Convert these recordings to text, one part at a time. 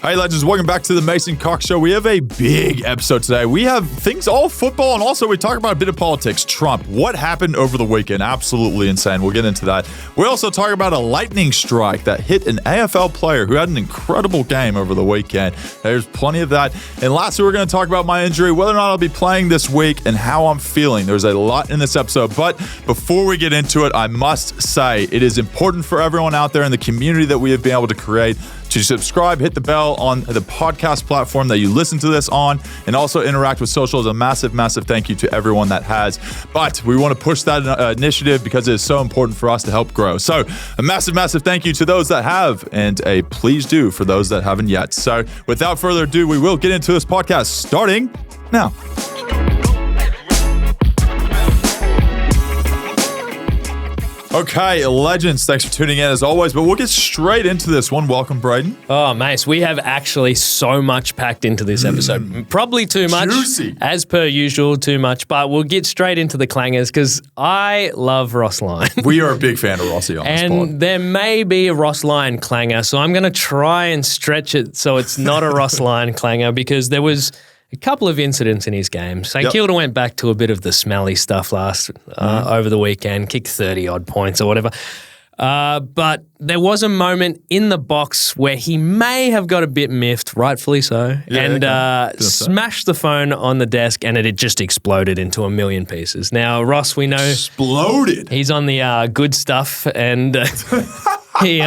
Hey, legends, welcome back to the Mason Cox Show. We have a big episode today. We have things all football, and also we talk about a bit of politics. Trump, what happened over the weekend? Absolutely insane. We'll get into that. We also talk about a lightning strike that hit an AFL player who had an incredible game over the weekend. There's plenty of that. And lastly, we're going to talk about my injury, whether or not I'll be playing this week, and how I'm feeling. There's a lot in this episode, but before we get into it, I must say it is important for everyone out there in the community that we have been able to create to subscribe, hit the bell on the podcast platform that you listen to this on, and also interact with socials. A massive, massive thank you to everyone that has. But we want to push that initiative because it is so important for us to help grow. So a massive, massive thank you to those that have, and a please do for those that haven't yet. So without further ado, we will get into this podcast starting now. Okay, legends, thanks for tuning in as always, but we'll get straight into this one. Welcome, Brayden. Oh, Mace, we have actually so much packed into this episode. Probably too much. Juicy. As per usual, too much, but we'll get straight into the clangers because I love Ross Lyon. We are a big fan of Rossi on this pod. And there may be a Ross Lyon clanger, so I'm going to try and stretch it so it's not a Ross Lyon clanger because there was a couple of incidents in his game. St Kilda went back to a bit of the smelly stuff over the weekend, kicked 30-odd points or whatever. But there was a moment in the box where he may have got a bit miffed, rightfully so, smashed the phone on the desk and it had just exploded into a million pieces. Now, Ross, we know... Exploded? He's on the good stuff and he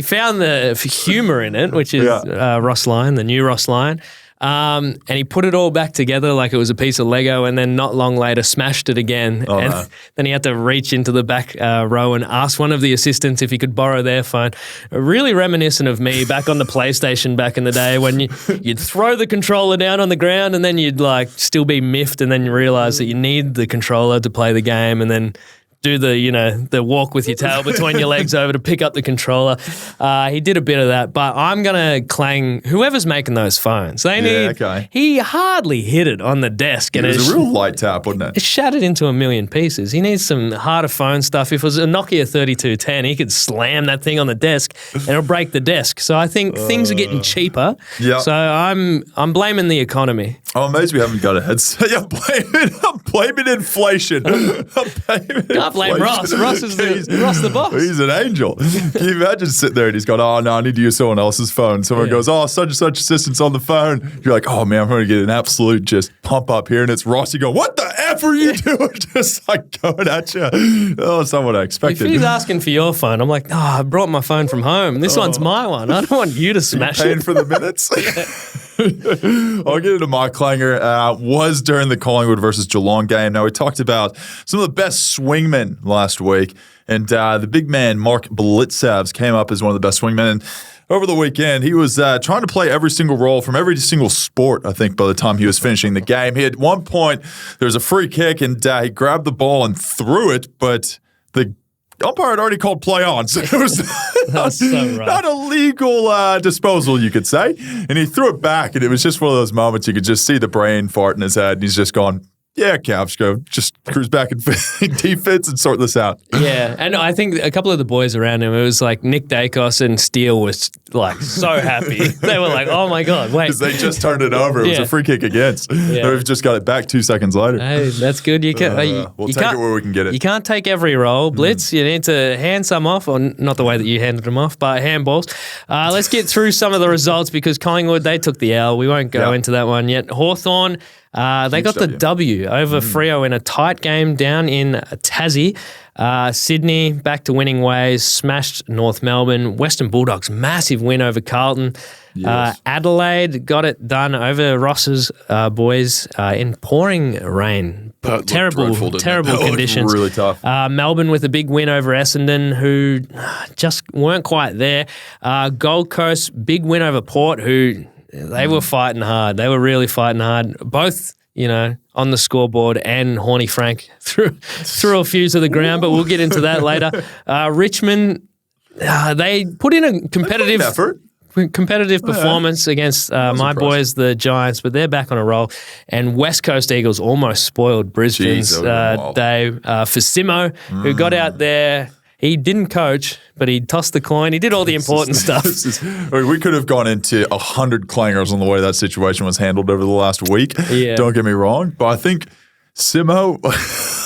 found the humour in it, which is Ross Lyon, the new Ross Lyon. And he put it all back together like it was a piece of Lego and then not long later smashed it again. Then he had to reach into the back row and ask one of the assistants if he could borrow their phone. Really reminiscent of me back on the PlayStation back in the day when you'd throw the controller down on the ground and then you'd like still be miffed and then you realise that you need the controller to play the game and then do the walk with your tail between your legs over to pick up the controller. He did a bit of that, but I'm going to clang whoever's making those phones. He hardly hit it on the desk. It was a real light tap, wasn't it? It shattered into a million pieces. He needs some harder phone stuff. If it was a Nokia 3210, he could slam that thing on the desk and it'll break the desk. So I think things are getting cheaper. Yeah. So I'm blaming the economy. I'm amazed we haven't got a headset. I'm blaming inflation. Can't blame Ross. Ross is the boss. He's an angel. Can you imagine sitting there and he's going, oh, no, I need to use someone else's phone. Someone goes, oh, such and such assistant's on the phone. You're like, oh, man, I'm going to get an absolute just pump up here. And it's Ross. You go, what the F are you doing? Just like going at you. Oh, it's not what I expected. If he's asking for your phone, I'm like, I brought my phone from home. This one's my one. I don't want you to smash it. Paying for the minutes? I'll get into my clanger. Was during the Collingwood versus Geelong game. Now, we talked about some of the best swingmen last week, and the big man, Mark Blitz, came up as one of the best swingmen. And over the weekend, he was trying to play every single role from every single sport, I think, by the time he was finishing the game. He at one point, there was a free kick, and he grabbed the ball and threw it, but the umpire had already called play on, so it was not a legal disposal, you could say. And he threw it back, and it was just one of those moments you could just see the brain fart in his head, and he's just gone, yeah, Cavs, go just cruise back and defense and sort this out. Yeah, and I think a couple of the boys around him, it was like Nick Dacos and Steele was like so happy. They were like, oh my God, wait. Because they just turned it over. It was a free kick against. Yeah. They've just got it back 2 seconds later. Hey, that's good. We'll take it where we can get it. You can't take every roll, Blitz. You need to hand some off, or not the way that you handed them off, but handballs. Let's get through some of the results because Collingwood, they took the L. We won't go into that one yet. Hawthorne, they got the W over Freo in a tight game down in Tassie. Sydney back to winning ways, smashed North Melbourne. Western Bulldogs, massive win over Carlton. Yes. Adelaide got it done over Ross's boys in pouring rain. Terrible conditions. Really tough. Melbourne with a big win over Essendon, who just weren't quite there. Gold Coast, big win over Port, who they were fighting hard. They were really fighting hard. Both, on the scoreboard, and Horny Frank threw a few to the ground, but we'll get into that later. Richmond, they put in a competitive performance against my boys, the Giants, but they're back on a roll. And West Coast Eagles almost spoiled Brisbane's day for Simmo, who got out there he didn't coach, but he tossed the coin. He did all the important stuff. We could have gone into 100 clangers on the way that situation was handled over the last week. Yeah. Don't get me wrong, but I think Simmo,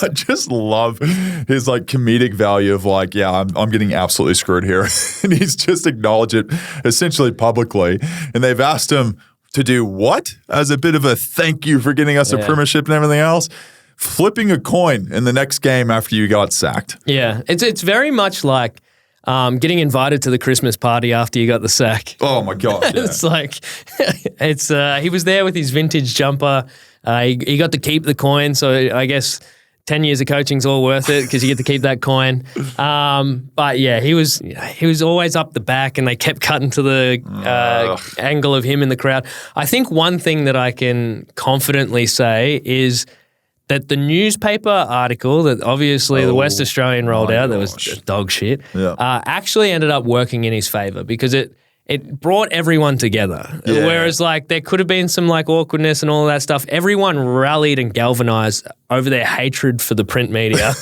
I just love his like comedic value of like, yeah, I'm getting absolutely screwed here. And he's just acknowledged it essentially publicly. And they've asked him to do what? As a bit of a thank you for getting us a premiership and everything else? Flipping a coin in the next game after you got sacked. Yeah, it's very much like getting invited to the Christmas party after you got the sack. Oh my God. Yeah. It's like, he was there with his vintage jumper. He got to keep the coin, so I guess 10 years of coaching's all worth it because you get to keep that coin. But yeah, he was always up the back, and they kept cutting to the angle of him in the crowd. I think one thing that I can confidently say is that the newspaper article that obviously the West Australian rolled out, that was dog shit, actually ended up working in his favour because it brought everyone together. Yeah. Whereas like there could have been some like awkwardness and all that stuff. Everyone rallied and galvanized over their hatred for the print media.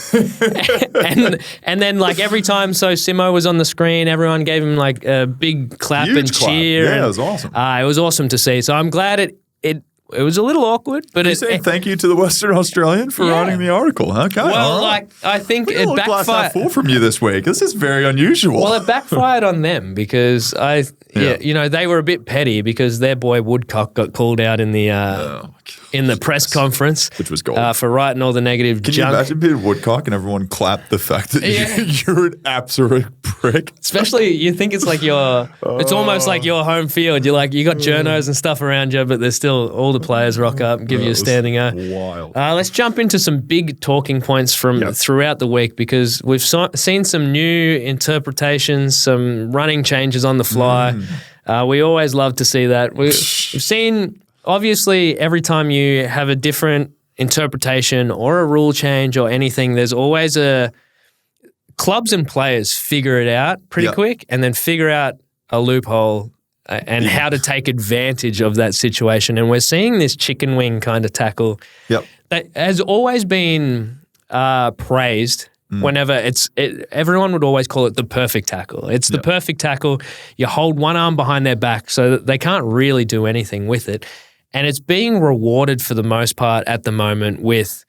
and then like every time Simmo was on the screen, everyone gave him like a big clap and cheer. Yeah, it was awesome. It was awesome to see. So I'm glad it was a little awkward, but you saying thank you to the Western Australian for writing the article. Okay, well, like I think it backfired. Glass half full from you this week. This is very unusual. Well, it backfired on them because they were a bit petty because their boy Woodcock got called out in the press conference, which was gold, for writing all the negative junk. Can you imagine being Woodcock and everyone clapped the fact that you're an absolute prick? Especially, you think it's like it's almost like your home field. You're like, you got journos and stuff around you, but there's still all the players rock up and give you a standing O. Wild. Let's jump into some big talking points from throughout the week because we've seen some new interpretations, some running changes on the fly. We always love to see that. We've seen, obviously, every time you have a different interpretation or a rule change or anything, there's always clubs and players figure it out pretty quick and then figure out a loophole and how to take advantage of that situation. And we're seeing this chicken wing kind of tackle that has always been praised whenever everyone would always call it the perfect tackle. It's the perfect tackle. You hold one arm behind their back so that they can't really do anything with it. And it's being rewarded for the most part at the moment with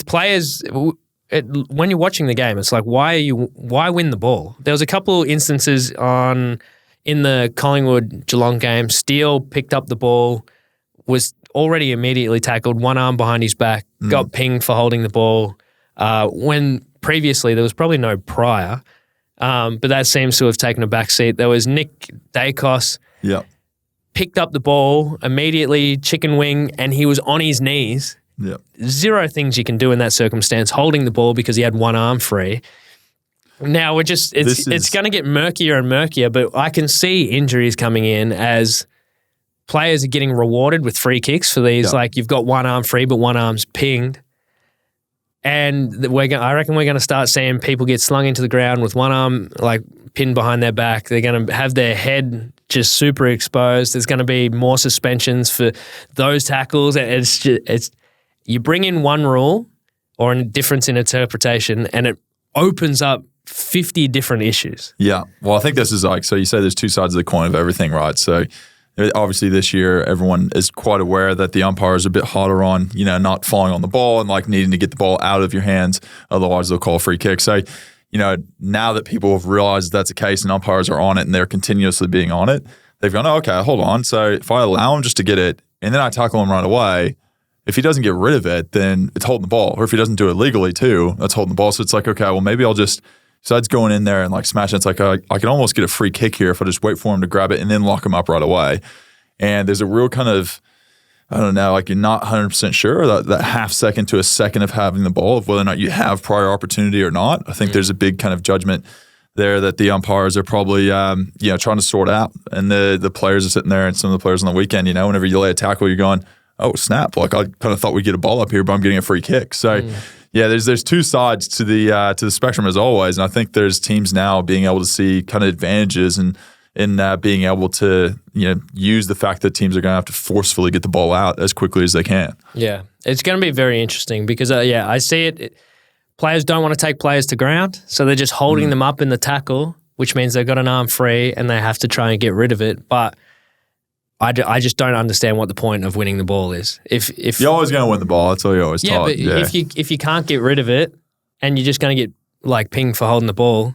players. When you're watching the game, it's like, why win the ball? There was a couple instances in the Collingwood Geelong game. Steele picked up the ball, was already immediately tackled, one arm behind his back, got pinged for holding the ball. When previously there was probably no prior, but that seems to have taken a back seat. There was Nick Dacos, picked up the ball immediately, chicken wing, and he was on his knees. Zero things you can do in that circumstance, holding the ball because he had one arm free. Now it's going to get murkier and murkier, but I can see injuries coming in as players are getting rewarded with free kicks for these. Like you've got one arm free, but one arm's pinged. And I reckon we're going to start seeing people get slung into the ground with one arm like pinned behind their back. They're going to have their head just super exposed. There's going to be more suspensions for those tackles. It's you bring in one rule or a difference in interpretation, and it opens up 50 different issues. Yeah. Well, I think this is like, so you say there's two sides of the coin of everything, right? So obviously this year, everyone is quite aware that the umpires are a bit hotter on, not falling on the ball and like needing to get the ball out of your hands. Otherwise, they'll call a free kick. So, now that people have realized that's the case and umpires are on it and they're continuously being on it, they've gone, oh, okay, hold on. So if I allow him just to get it and then I tackle him right away, if he doesn't get rid of it, then it's holding the ball. Or if he doesn't do it legally too, that's holding the ball. So it's like, okay, well, maybe I'll just, besides going in there and like smashing, it's like I can almost get a free kick here if I just wait for him to grab it and then lock him up right away. And there's a real kind of, I don't know, like you're not 100% sure that half second to a second of having the ball, of whether or not you have prior opportunity or not. I think there's a big kind of judgment there that the umpires are probably, trying to sort out. And the players are sitting there, and some of the players on the weekend, whenever you lay a tackle, you're going, oh, snap. Like I kind of thought we'd get a ball up here, but I'm getting a free kick. So there's two sides to the spectrum as always. And I think there's teams now being able to see kind of advantages and in being able to use the fact that teams are going to have to forcefully get the ball out as quickly as they can. Yeah, it's going to be very interesting because I see it. players don't want to take players to ground, so they're just holding them up in the tackle, which means they've got an arm free and they have to try and get rid of it. But I just don't understand what the point of winning the ball is. If you're always going to win the ball, that's all you're always taught. But if you can't get rid of it and you're just going to get like pinged for holding the ball,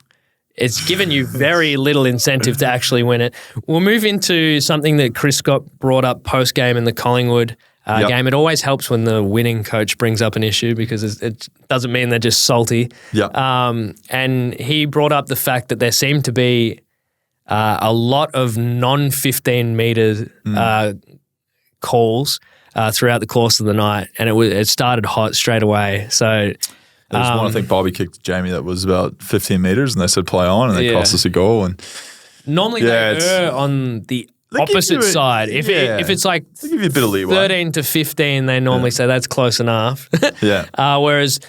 it's given you very little incentive to actually win it. We'll move into something that Chris Scott brought up post-game in the Collingwood game. It always helps when the winning coach brings up an issue because it doesn't mean they're just salty. And he brought up the fact that there seemed to be a lot of non-15 metre calls throughout the course of the night, and it started hot straight away. So there's one, I think Bobby kicked Jamie that was about 15 metres and they said play on and they cost us a goal. And normally they err on the opposite side. If it's like they give you a bit of leeway. 13 to 15, they normally say that's close enough. Whereas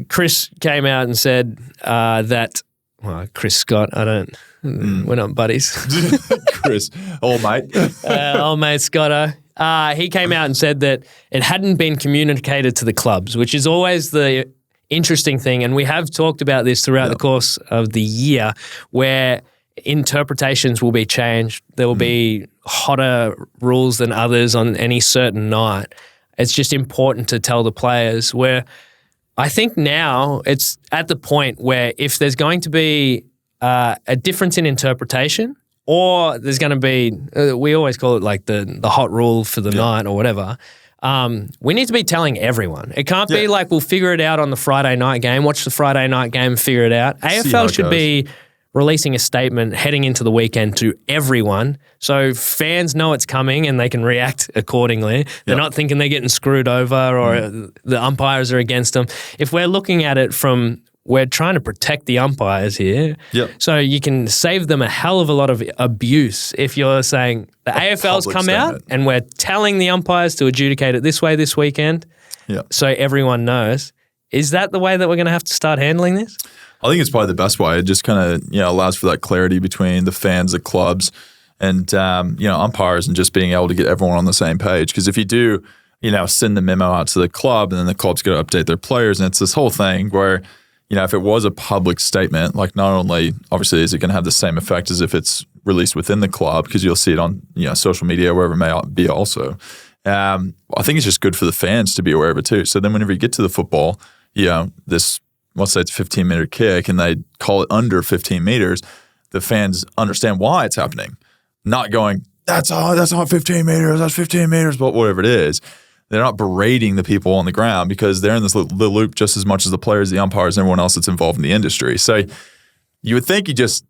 Chris came out and said that, well, Chris Scott, we're not buddies. Chris, old mate. Old mate Scotto. He came out and said that it hadn't been communicated to the clubs, which is always the interesting thing. And we have talked about this throughout the course of the year where interpretations will be changed. There will be hotter rules than others on any certain night. It's just important to tell the players where I think now it's at the point where if there's going to be a difference in interpretation or there's going to be, we always call it like the hot rule for the night or whatever, we need to be telling everyone. It can't be like we'll figure it out on the Friday night game, watch the Friday night game, figure it out. AFL should be releasing a statement heading into the weekend to everyone so fans know it's coming and they can react accordingly. They're not thinking they're getting screwed over or the umpires are against them. If we're looking at it from we're trying to protect the umpires here. So you can save them a hell of a lot of abuse if you're saying the AFL's come out and we're telling the umpires to adjudicate it this way this weekend so everyone knows. Is that the way that we're going to have to start handling this? I think it's probably the best way. It just kind of allows for that clarity between the fans, the clubs, and umpires, and just being able to get everyone on the same page. Because if you do, send the memo out to the club, and then the club's going to update their players, and it's this whole thing where, if it was a public statement, like not only obviously is it going to have the same effect as if it's released within the club, because you'll see it on social media, wherever it may be also. I think it's just good for the fans to be aware of it too. So then whenever you get to the football, this, let's say it's a 15-meter kick and they call it under 15 meters, the fans understand why it's happening. Not going, that's not 15 meters, that's 15 meters, but whatever it is. They're not berating the people on the ground because they're in the loop just as much as the players, the umpires, and everyone else that's involved in the industry. So you would think you just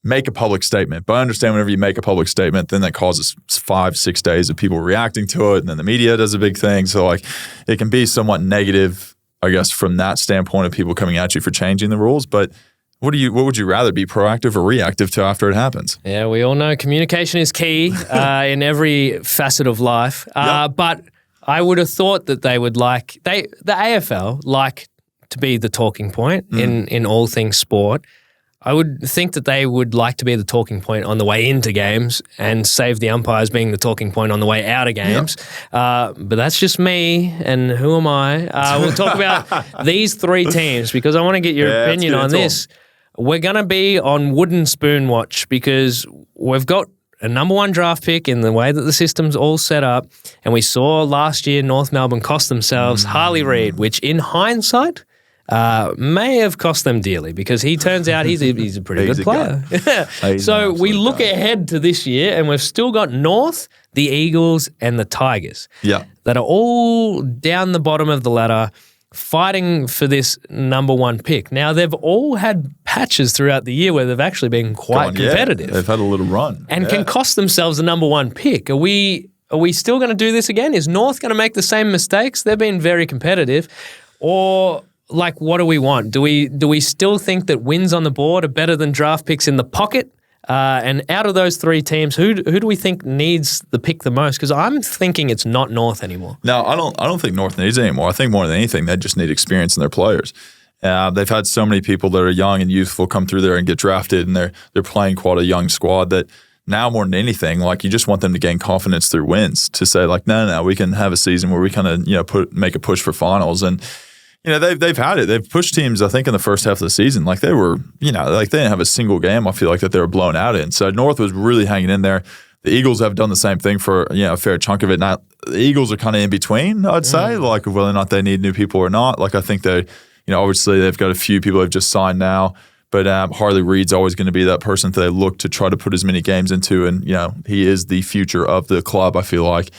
make a public statement, but I understand whenever you make a public statement, then that causes 5-6 days of people reacting to it, and then the media does a big thing. So like it can be somewhat negative, I guess, from that standpoint of people coming at you for changing the rules. But what would you rather be, proactive or reactive to after it happens? Yeah, we all know communication is key in every facet of life. But I would have thought that they would the AFL like to be the talking point in all things sport. I would think that they would like to be the talking point on the way into games and save the umpires being the talking point on the way out of games. But that's just me, and who am I? We'll talk about these three teams because I want to get your opinion on this. We're going to be on wooden spoon watch because we've got a number one draft pick in the way that the system's all set up, and we saw last year North Melbourne cost themselves Harley Reid, which in hindsight may have cost them dearly because he turns out he's a pretty good player. So we look ahead to this year and we've still got North, the Eagles and the Tigers that are all down the bottom of the ladder fighting for this number one pick. Now, they've all had patches throughout the year where they've actually been quite competitive. They've had a little run. And can cost themselves the number one pick. Are we still going to do this again? Is North going to make the same mistakes? They've been very competitive. Or like, what do we want? Do we still think that wins on the board are better than draft picks in the pocket? And out of those three teams, who do we think needs the pick the most? Because I'm thinking it's not North anymore. No, I don't think North needs it anymore. I think more than anything, they just need experience in their players. They've had so many people that are young and youthful come through there and get drafted, and they're playing quite a young squad that now more than anything, like you just want them to gain confidence through wins to say like, no, we can have a season where we kind of make a push for finals. And they've had it. They've pushed teams, I think, in the first half of the season. Like they were, like they didn't have a single game, I feel like, that they were blown out in. So North was really hanging in there. The Eagles have done the same thing for a fair chunk of it. Now, the Eagles are kind of in between, I'd say, like whether or not they need new people or not. Like I think they, obviously they've got a few people they've just signed now. But Harley Reid's always going to be that person that they look to try to put as many games into. And, he is the future of the club, I feel like.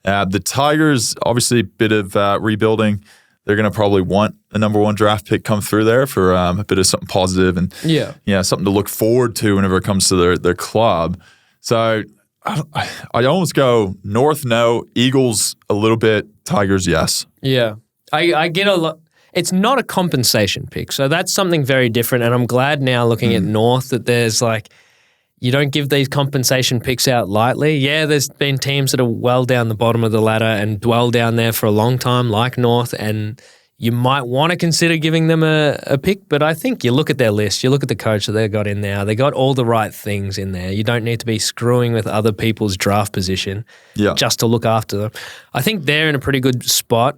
The Tigers, obviously, a bit of rebuilding. They're going to probably want a number 1 draft pick come through there for a bit of something positive and something to look forward to whenever it comes to their club. So I almost go North, no. Eagles, a little bit. Tigers, yes. Yeah. I get a lot. It's not a compensation pick, so that's something very different. And I'm glad now looking at North that there's you don't give these compensation picks out lightly. Yeah, there's been teams that are well down the bottom of the ladder and dwell down there for a long time, like North, and you might want to consider giving them a pick. But I think you look at their list, you look at the coach that they've got in there, they got all the right things in there. You don't need to be screwing with other people's draft position just to look after them. I think they're in a pretty good spot.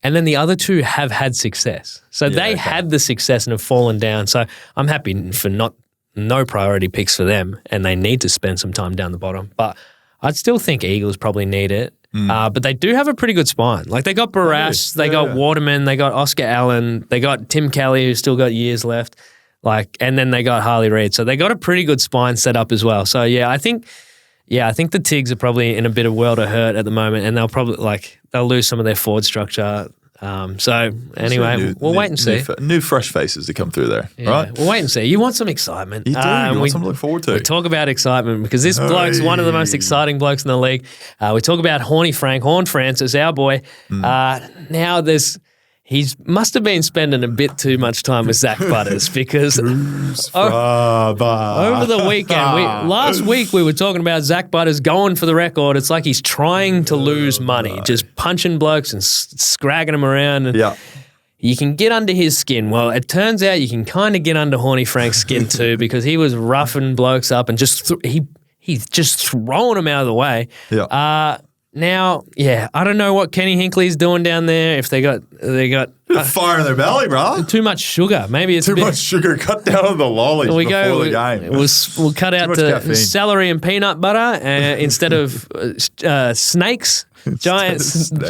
And then the other 2 have had success. So they had the success and have fallen down. So I'm happy for no priority picks for them, and they need to spend some time down the bottom. But I'd still think Eagles probably need it. But they do have a pretty good spine. Like they got Barras, they got Waterman, they got Oscar Allen, they got Tim Kelly, who's still got years left. And then they got Harley Reid. So they got a pretty good spine set up as well. So I think the Tigs are probably in a bit of world of hurt at the moment, and they'll probably they'll lose some of their forward structure. So anyway, we'll wait and see. New fresh faces to come through there, right? We'll wait and see. You want some excitement. You do. You want something to look forward to. We talk about excitement because this bloke's one of the most exciting blokes in the league. We talk about Horne-Francis, our boy. Now he must have been spending a bit too much time with Zach Butters because over the weekend, last week we were talking about Zach Butters going for the record. It's like he's trying to lose money, just punching blokes and scragging them around. And you can get under his skin. Well, it turns out you can kind of get under Horny Frank's skin too because he was roughing blokes up and just he's just throwing them out of the way. Now, I don't know what Kenny Hinckley's doing down there. If they got fire in their belly, bro. Too much sugar. Maybe it's too much sugar. Cut down on the lollies before the game. We'll cut out the celery and peanut butter instead of snakes, giant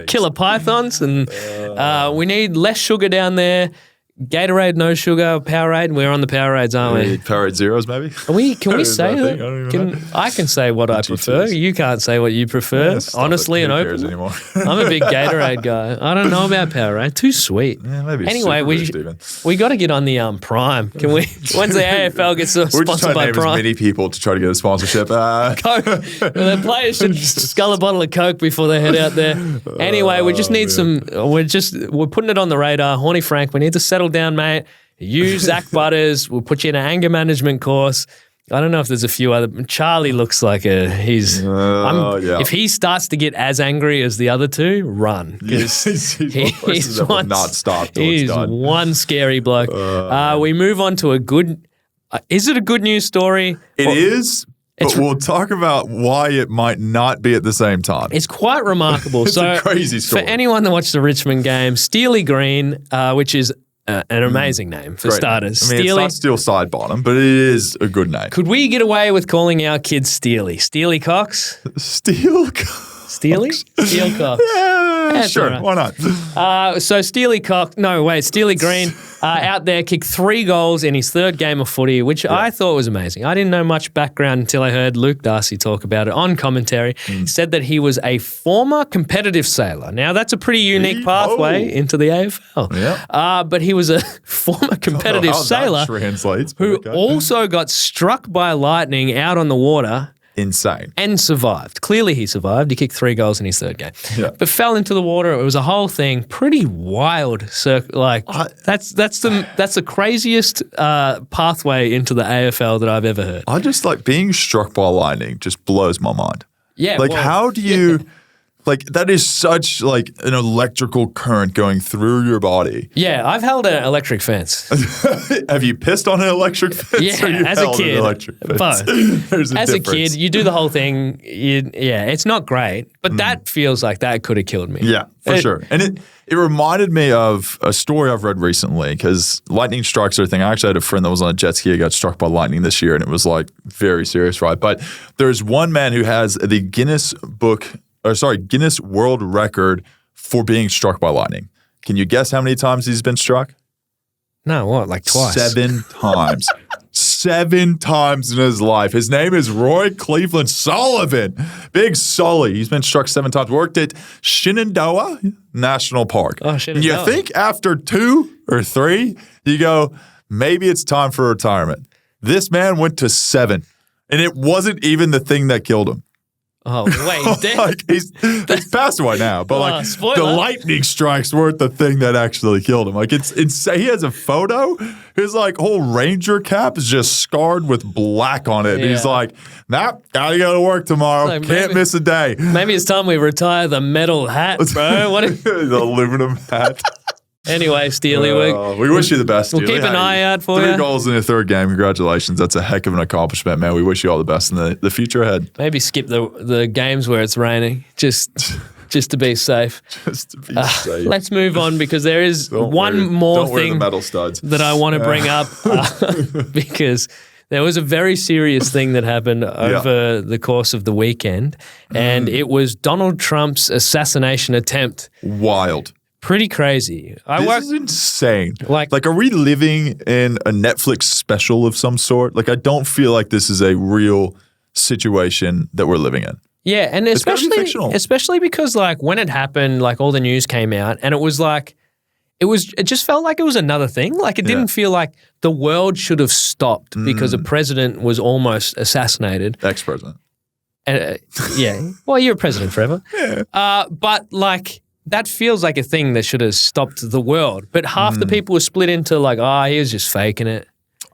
killer pythons, and we need less sugar down there. Gatorade, no sugar, Powerade. We're on the Powerades, aren't we? Powerade Zeros, maybe. Can we say that? I can say what I prefer. You can't say what you prefer. Yeah, honestly and openly. I'm a big Gatorade guy. I don't know about Powerade. Too sweet. Yeah, maybe. Anyway, we got to get on the Prime. Can we? When's the AFL gets sponsored by Prime? We're just trying to name as many people to try to get a sponsorship. Coke. The players should scull a bottle of Coke before they head out there. Anyway, we just need some. We're putting it on the radar. Horny Frank, we need to settle down, mate. Use Zach Butters. We'll put you in an anger management course. I don't know if there's a few other. Charlie looks like if he starts to get as angry as the other 2, run. He's one, not stop till it's done. One scary bloke. We move on to a good. Is it a good news story? It is. But we'll talk about why it might not be at the same time. It's quite remarkable. It's a crazy story. For anyone that watched the Richmond game, Steely Green, which is an amazing name for starters. I mean, it's not Steel Side Bottom, but it is a good name. Could we get away with calling our kids Steely? Steely Cox? Steel Cox. Steely? Steel Cox. Yeah, sure. Right. Why not? So Steely Green out there kicked 3 goals in his 3rd game of footy, which I thought was amazing. I didn't know much background until I heard Luke Darcy talk about it on commentary. Said that he was a former competitive sailor. Now, that's a pretty unique pathway into the AFL. Yeah. But he was a former competitive sailor who also got struck by lightning out on the water. Insane. And survived. Clearly he survived. He kicked 3 goals in his 3rd game. Yeah. But fell into the water. It was a whole thing. Pretty wild. That's the craziest pathway into the AFL that I've ever heard. I just being struck by lightning just blows my mind. Yeah. How do you Like that is such like an electrical current going through your body. Yeah, I've held an electric fence. Have you pissed on an electric fence? Yeah, as a kid. Both. As a kid, you do the whole thing. It's not great, but that feels like that could have killed me. Yeah, for sure. And it reminded me of a story I've read recently because lightning strikes are a thing. I actually had a friend that was on a jet ski that got struck by lightning this year, and it was like very serious, right? But there's one man who has the Guinness World Record for being struck by lightning. Can you guess how many times he's been struck? No, what, like twice? 7 times. 7 times in his life. His name is Roy Cleveland Sullivan. Big Sully. He's been struck 7 times. Worked at Shenandoah National Park. Oh, Shenandoah. You think after 2 or 3, you go, maybe it's time for retirement. This man went to 7, and it wasn't even the thing that killed him. Oh, wait. Like he's passed away now, but the lightning strikes weren't the thing that actually killed him. Like it's insane. He has a photo. His like whole Ranger cap is just scarred with black on it. Yeah. And he's like, nope, gotta go to work tomorrow. Like, can't miss a day. Maybe it's time we retire the metal hat, bro. The aluminum hat. Anyway, Steely, we wish you the best. We'll keep an eye out for you. 3 goals in your 3rd game. Congratulations. That's a heck of an accomplishment, man. We wish you all the best in the future ahead. Maybe skip the games where it's raining, just to be safe. Just to be safe. Let's move on because there is one more thing that I want to bring up because there was a very serious thing that happened over the course of the weekend, and it was Donald Trump's assassination attempt. Wild. Pretty crazy. This is insane. Like, are we living in a Netflix special of some sort? Like, I don't feel like this is a real situation that we're living in. Yeah, and especially because like when it happened, like all the news came out, and it was like it just felt like it was another thing. Like it didn't feel like the world should have stopped because a president was almost assassinated. Ex-president. Well, you're a president forever. Yeah. But like. That feels like a thing that should have stopped the world. But half the people were split into like, he was just faking it.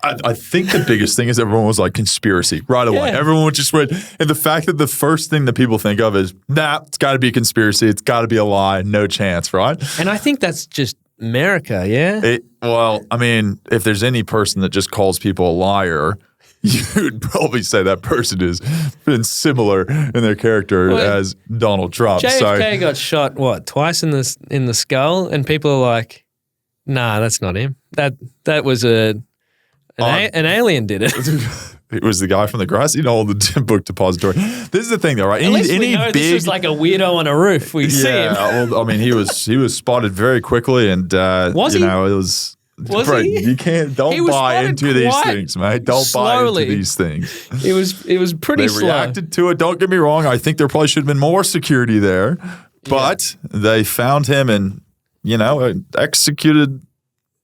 I think the biggest thing is everyone was like conspiracy right away. Yeah. Everyone just went, and the fact that the first thing that people think of is, it's got to be a conspiracy. It's got to be a lie. No chance, right? And I think that's just America, yeah? Well, I mean, if there's any person that just calls people a liar, you'd probably say that person has been similar in their character as Donald Trump. JFK got shot, twice in the skull, and people are like, nah, that's not him. That was an alien did it. It was the guy from the grassy knoll, the book depository. This is the thing, though, right? At least we know this was like a weirdo on a roof. We see him. Well, I mean, he was spotted very quickly, and was he? It was. Was he? You don't buy into these things, mate. Don't buy into these things. It was pretty slow. They reacted to it. Don't get me wrong. I think there probably should have been more security there, but they found him and executed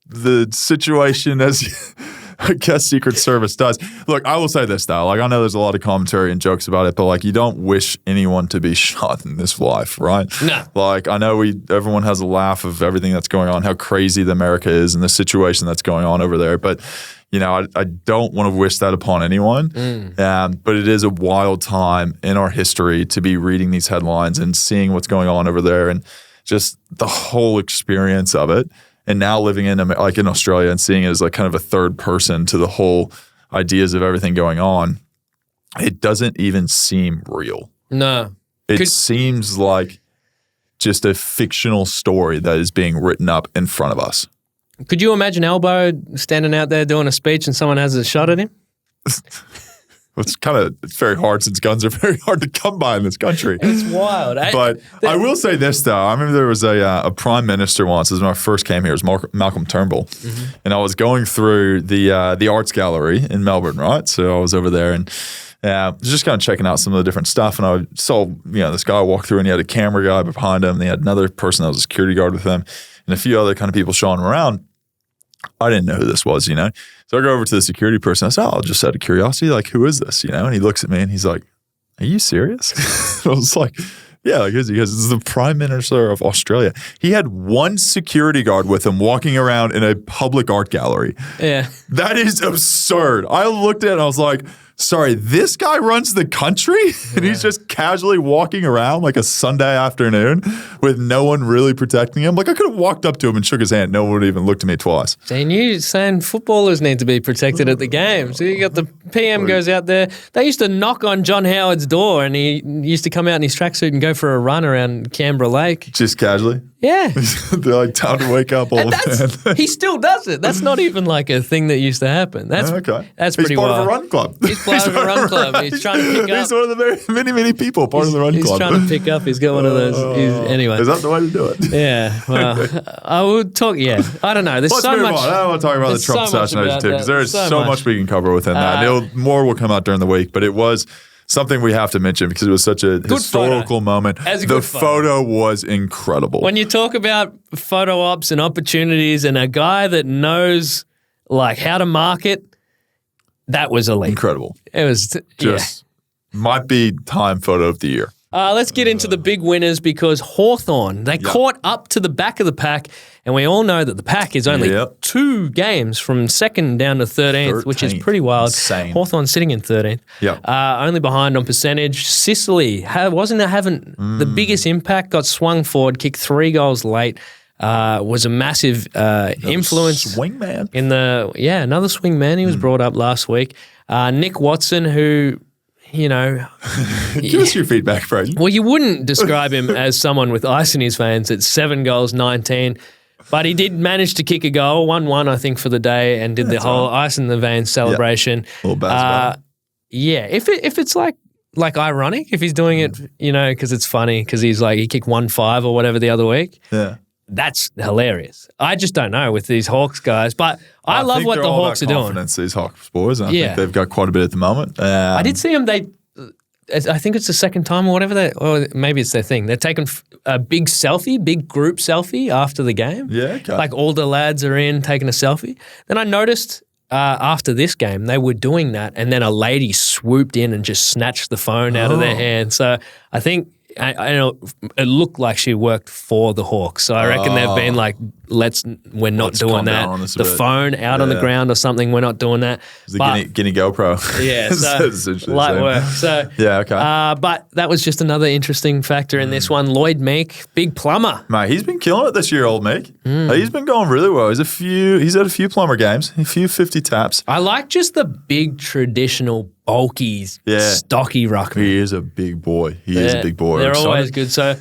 the situation as I guess Secret Service does. Look, I will say this though. Like I know there's a lot of commentary and jokes about it, but like you don't wish anyone to be shot in this life, right? No. Like I know everyone has a laugh of everything that's going on, how crazy the America is and the situation that's going on over there. But I don't want to wish that upon anyone. But it is a wild time in our history to be reading these headlines and seeing what's going on over there and just the whole experience of it. And now living in Australia and seeing it as like kind of a third person to the whole ideas of everything going on, it doesn't even seem real. No. It seems like just a fictional story that is being written up in front of us. Could you imagine Elbow standing out there doing a speech and someone has a shot at him? It's very hard since guns are very hard to come by in this country. It's wild. But I will say this, though. I remember there was a prime minister once. This was when I first came here. It was Malcolm Turnbull. Mm-hmm. And I was going through the arts gallery in Melbourne, right? So I was over there and just kind of checking out some of the different stuff. And I saw this guy walk through and he had a camera guy behind him. And he had another person that was a security guard with him and a few other kind of people showing him around. I didn't know who this was, So I go over to the security person. I said, just out of curiosity, like, who is this, And he looks at me and he's like, are you serious? I was like, Yeah, like he goes, this is the Prime Minister of Australia. He had one security guard with him walking around in a public art gallery. Yeah. That is absurd. I looked at it and I was like, sorry, this guy runs the country? And he's just casually walking around like a Sunday afternoon with no one really protecting him. Like, I could have walked up to him and shook his hand. No one would even look at me twice. So you saying footballers need to be protected at the games. So you got the PM goes out there. They used to knock on John Howard's door and he used to come out in his tracksuit and go for a run around Canberra Lake. Just casually? Yeah. They're like, time to wake up, old man. He still does it. That's not even like a thing that used to happen. That's okay. That's pretty wild. He's part of a run club. He's part of a run club. He's trying to pick up. He's one of the very many people part of the run club. He's trying to pick up. He's got one of those. Anyway. Is that the way to do it? Yeah. Well, I would talk. Yeah. I don't know. There's Let's so move much. on. I don't want to talk about the Trump assassination too, because there is so much we can cover within that. More will come out during the week, but it was something we have to mention because it was such a historical moment. The photo was incredible. When you talk about photo ops and opportunities and a guy that knows like how to market, that was elite. Incredible. It was just might be time photo of the year. Let's get into the big winners because Hawthorne, they caught up to the back of the pack, and we all know that the pack is only 2 games from second down to 13th, which is pretty wild. Insane. Hawthorne sitting in 13th. Only behind on percentage. Sicily wasn't having the biggest impact, got swung forward, kicked 3 goals late. Was a massive influence. Swingman. Another swingman. He was brought up last week. Nick Watson, who... Give us your feedback, Brayden. Well, you wouldn't describe him as someone with ice in his veins. It's 7 goals, 19. But he did manage to kick a goal, 1-1, I think, for the day, and did the whole ice in the veins celebration. A little basketball. If it's like ironic, if he's doing it, because it's funny, because he kicked 1-5 or whatever the other week. Yeah. That's hilarious. I just don't know with these Hawks guys, but I love what the Hawks are doing. Confidence, these Hawks boys. I think they've got quite a bit at the moment. I did see them. I think it's the second time or whatever. Or maybe it's their thing. They're taking a big group selfie after the game. Yeah, okay. Like all the lads are in taking a selfie. Then I noticed after this game they were doing that, and then a lady swooped in and just snatched the phone out of their hand. So I think. I know it looked like she worked for the Hawks, so I reckon they've been like, we're not doing that. The phone out on the ground or something, we're not doing that. It's the Guinea GoPro. Yeah, so light work. So but that was just another interesting factor in this one. Lloyd Meek, big plumber. Mate, he's been killing it this year, old Meek. He's been going really well. He's had a few plumber games, a few 50 taps. I like just the big traditional bulky, stocky ruckman. He is a big boy. Is a big boy. They're always good. So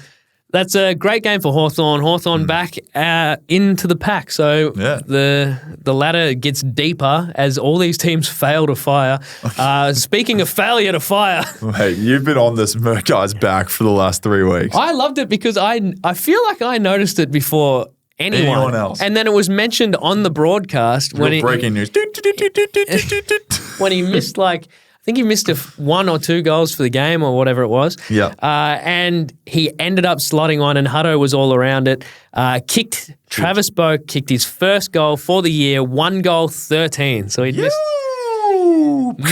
that's a great game for Hawthorne. Hawthorne back into the pack. So the ladder gets deeper as all these teams fail to fire. Speaking of failure to fire. Hey, you've been on this guy's back for the last 3 weeks. I loved it because I feel like I noticed it before anyone else. And then it was mentioned on the broadcast when breaking news. When he missed I think he missed 1 or 2 goals for the game or whatever it was. Yeah. And he ended up slotting on, and Hutto was all around it. Travis Boak kicked his first goal for the year, 1 goal, 13. So he missed.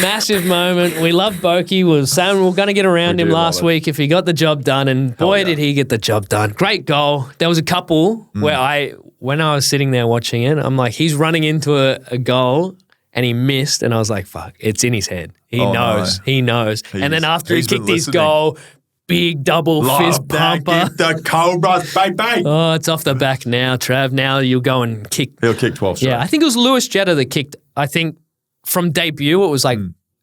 Massive moment. We love Boakey. We were saying we were going to get around him last week if he got the job done, and boy, did he get the job done. Great goal. There was a couple where when I was sitting there watching it, I'm like, he's running into a goal, and he missed, and I was like, fuck, it's in his head. He knows. No. He knows. And then after he kicked his goal, big double fist pumper. The Cobras, baby. Oh, it's off the back now, Trav. Now you'll go and kick. He'll kick 12 straight. Yeah, I think it was Lewis Jetta that kicked, I think, from debut, it was like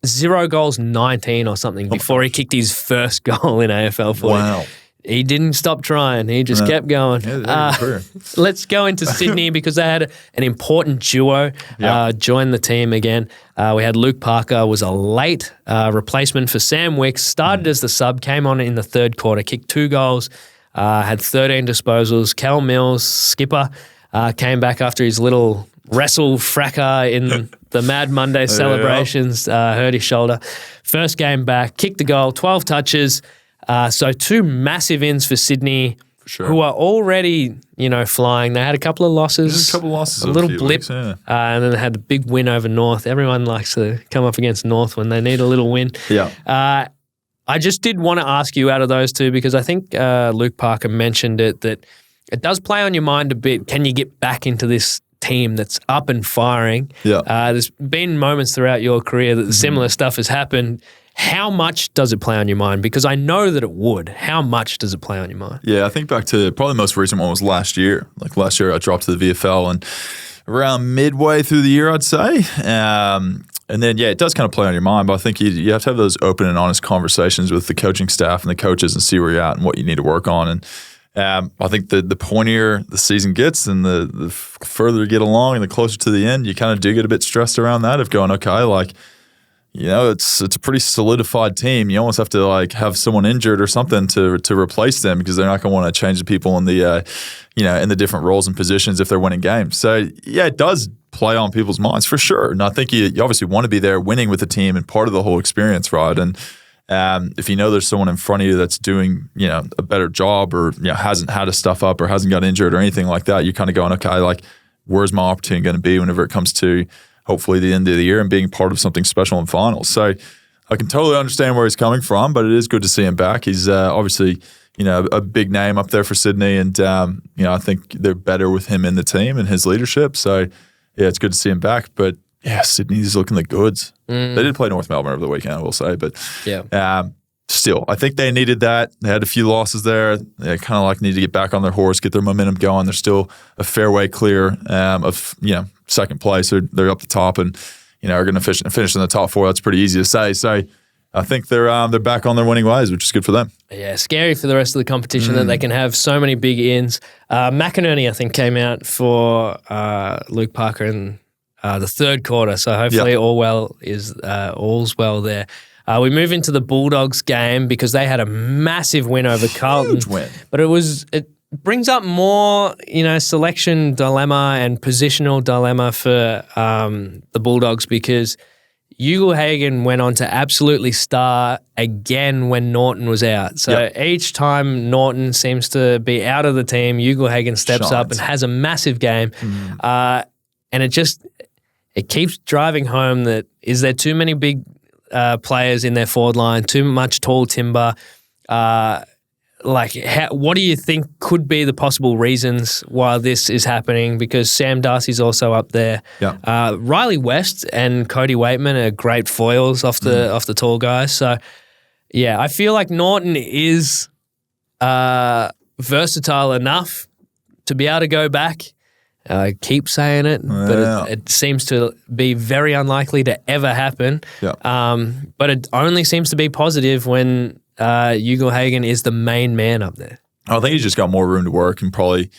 0 goals, 19 or something before he kicked his first goal in AFL footy. Wow. He didn't stop trying. He just kept going. Let's go into Sydney because they had an important duo join the team again. We had Luke Parker, was a late replacement for Sam Wicks, started as the sub, came on in the third quarter, kicked 2 goals, had 13 disposals. Cal Mills, skipper, came back after his little wrestle fracas in the Mad Monday celebrations, hurt his shoulder. First game back, kicked the goal, 12 touches. So 2 massive ins for Sydney, who are already, flying. They had a couple of losses. A little blip. Weeks, and then they had a big win over North. Everyone likes to come up against North when they need a little win. Yeah. I just did want to ask you out of those two, because I think Luke Parker mentioned it, that it does play on your mind a bit. Can you get back into this team that's up and firing? Yeah. There's been moments throughout your career that similar stuff has happened. How much does it play on your mind? Because I know that it would. How much does it play on your mind? Yeah, I think back to probably the most recent one was last year. Like last year I dropped to the VFL and around midway through the year, I'd say. And then, yeah, it does kind of play on your mind, but I think you have to have those open and honest conversations with the coaching staff and the coaches and see where you're at and what you need to work on. And I think the pointier the season gets and the further you get along and the closer to the end, you kind of do get a bit stressed around that of going, okay, like, you know, it's a pretty solidified team. You almost have to like have someone injured or something to replace them, because they're not going to want to change the people in the in the different roles and positions if they're winning games. So yeah, it does play on people's minds for sure. And I think you obviously want to be there winning with the team and part of the whole experience, right? And if you know there's someone in front of you that's doing, you know, a better job, or, you know, hasn't had a stuff up or hasn't got injured or anything like that, you're kind of going, okay, like, where's my opportunity going to be whenever it comes to hopefully the end of the year and being part of something special in finals. So I can totally understand where he's coming from, but it is good to see him back. He's obviously, you know, a big name up there for Sydney, and you know, I think they're better with him in the team and his leadership. So yeah, it's good to see him back. But yeah, Sydney's looking the goods. They did play North Melbourne over the weekend, I will say, but still, I think they needed that. They had a few losses there. They kind of like need to get back on their horse, get their momentum going. They're still a fair way clear of, you know, second place. They're up the top, and, you know, are going to finish in the top four. That's pretty easy to say. So I think they're back on their winning ways, which is good for them. Yeah, scary for the rest of the competition that they can have so many big ins. McInerney, I think, came out for Luke Parker in the third quarter. So hopefully all's well there. We move into the Bulldogs game because they had a massive win over Carlton. Huge win. But it brings up more, you know, selection dilemma and positional dilemma for the Bulldogs, because Ugle-Hagan went on to absolutely star again when Norton was out. So each time Norton seems to be out of the team, Ugle-Hagan steps up and has a massive game. And it keeps driving home that, is there too many big players in their forward line, too much tall timber? What do you think could be the possible reasons why this is happening? Because Sam Darcy's also up there. Riley West and Cody Waitman are great foils off the tall guys. So, yeah, I feel like Norton is versatile enough to be able to go back. I keep saying it, but it seems to be very unlikely to ever happen. But it only seems to be positive when Ugle-Hagan is the main man up there. I think he's just got more room to work and probably,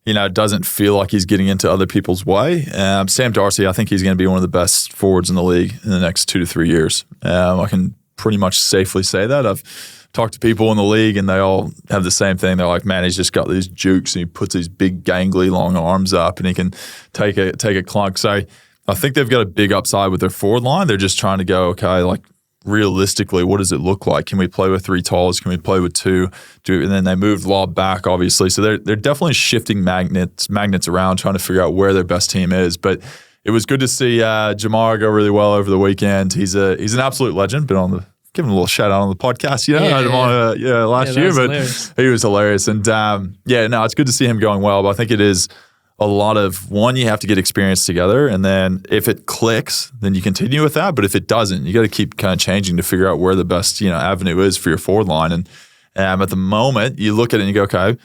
you know, doesn't feel like he's getting into other people's way. Sam Darcy, I think he's going to be one of the best forwards in the league in the next 2 to 3 years. I can pretty much safely say that. I've talked to people in the league and they all have the same thing. They're like, man, he's just got these jukes and he puts these big gangly long arms up and he can take a clunk. So I think they've got a big upside with their forward line. They're just trying to go, okay, like, realistically, what does it look like? Can we play with 3 talls? Can we play with 2? And then they moved Lob back, obviously. So they're definitely shifting magnets around, trying to figure out where their best team is. But it was good to see Jamar go really well over the weekend. He's an absolute legend. Been giving a little shout out on the podcast, you know, last year, but hilarious. He was hilarious. And it's good to see him going well. But I think it is a lot of, one, you have to get experience together, and then if it clicks, then you continue with that. But if it doesn't, you got to keep kind of changing to figure out where the best, you know, avenue is for your forward line. And at the moment, you look at it and you go, okay,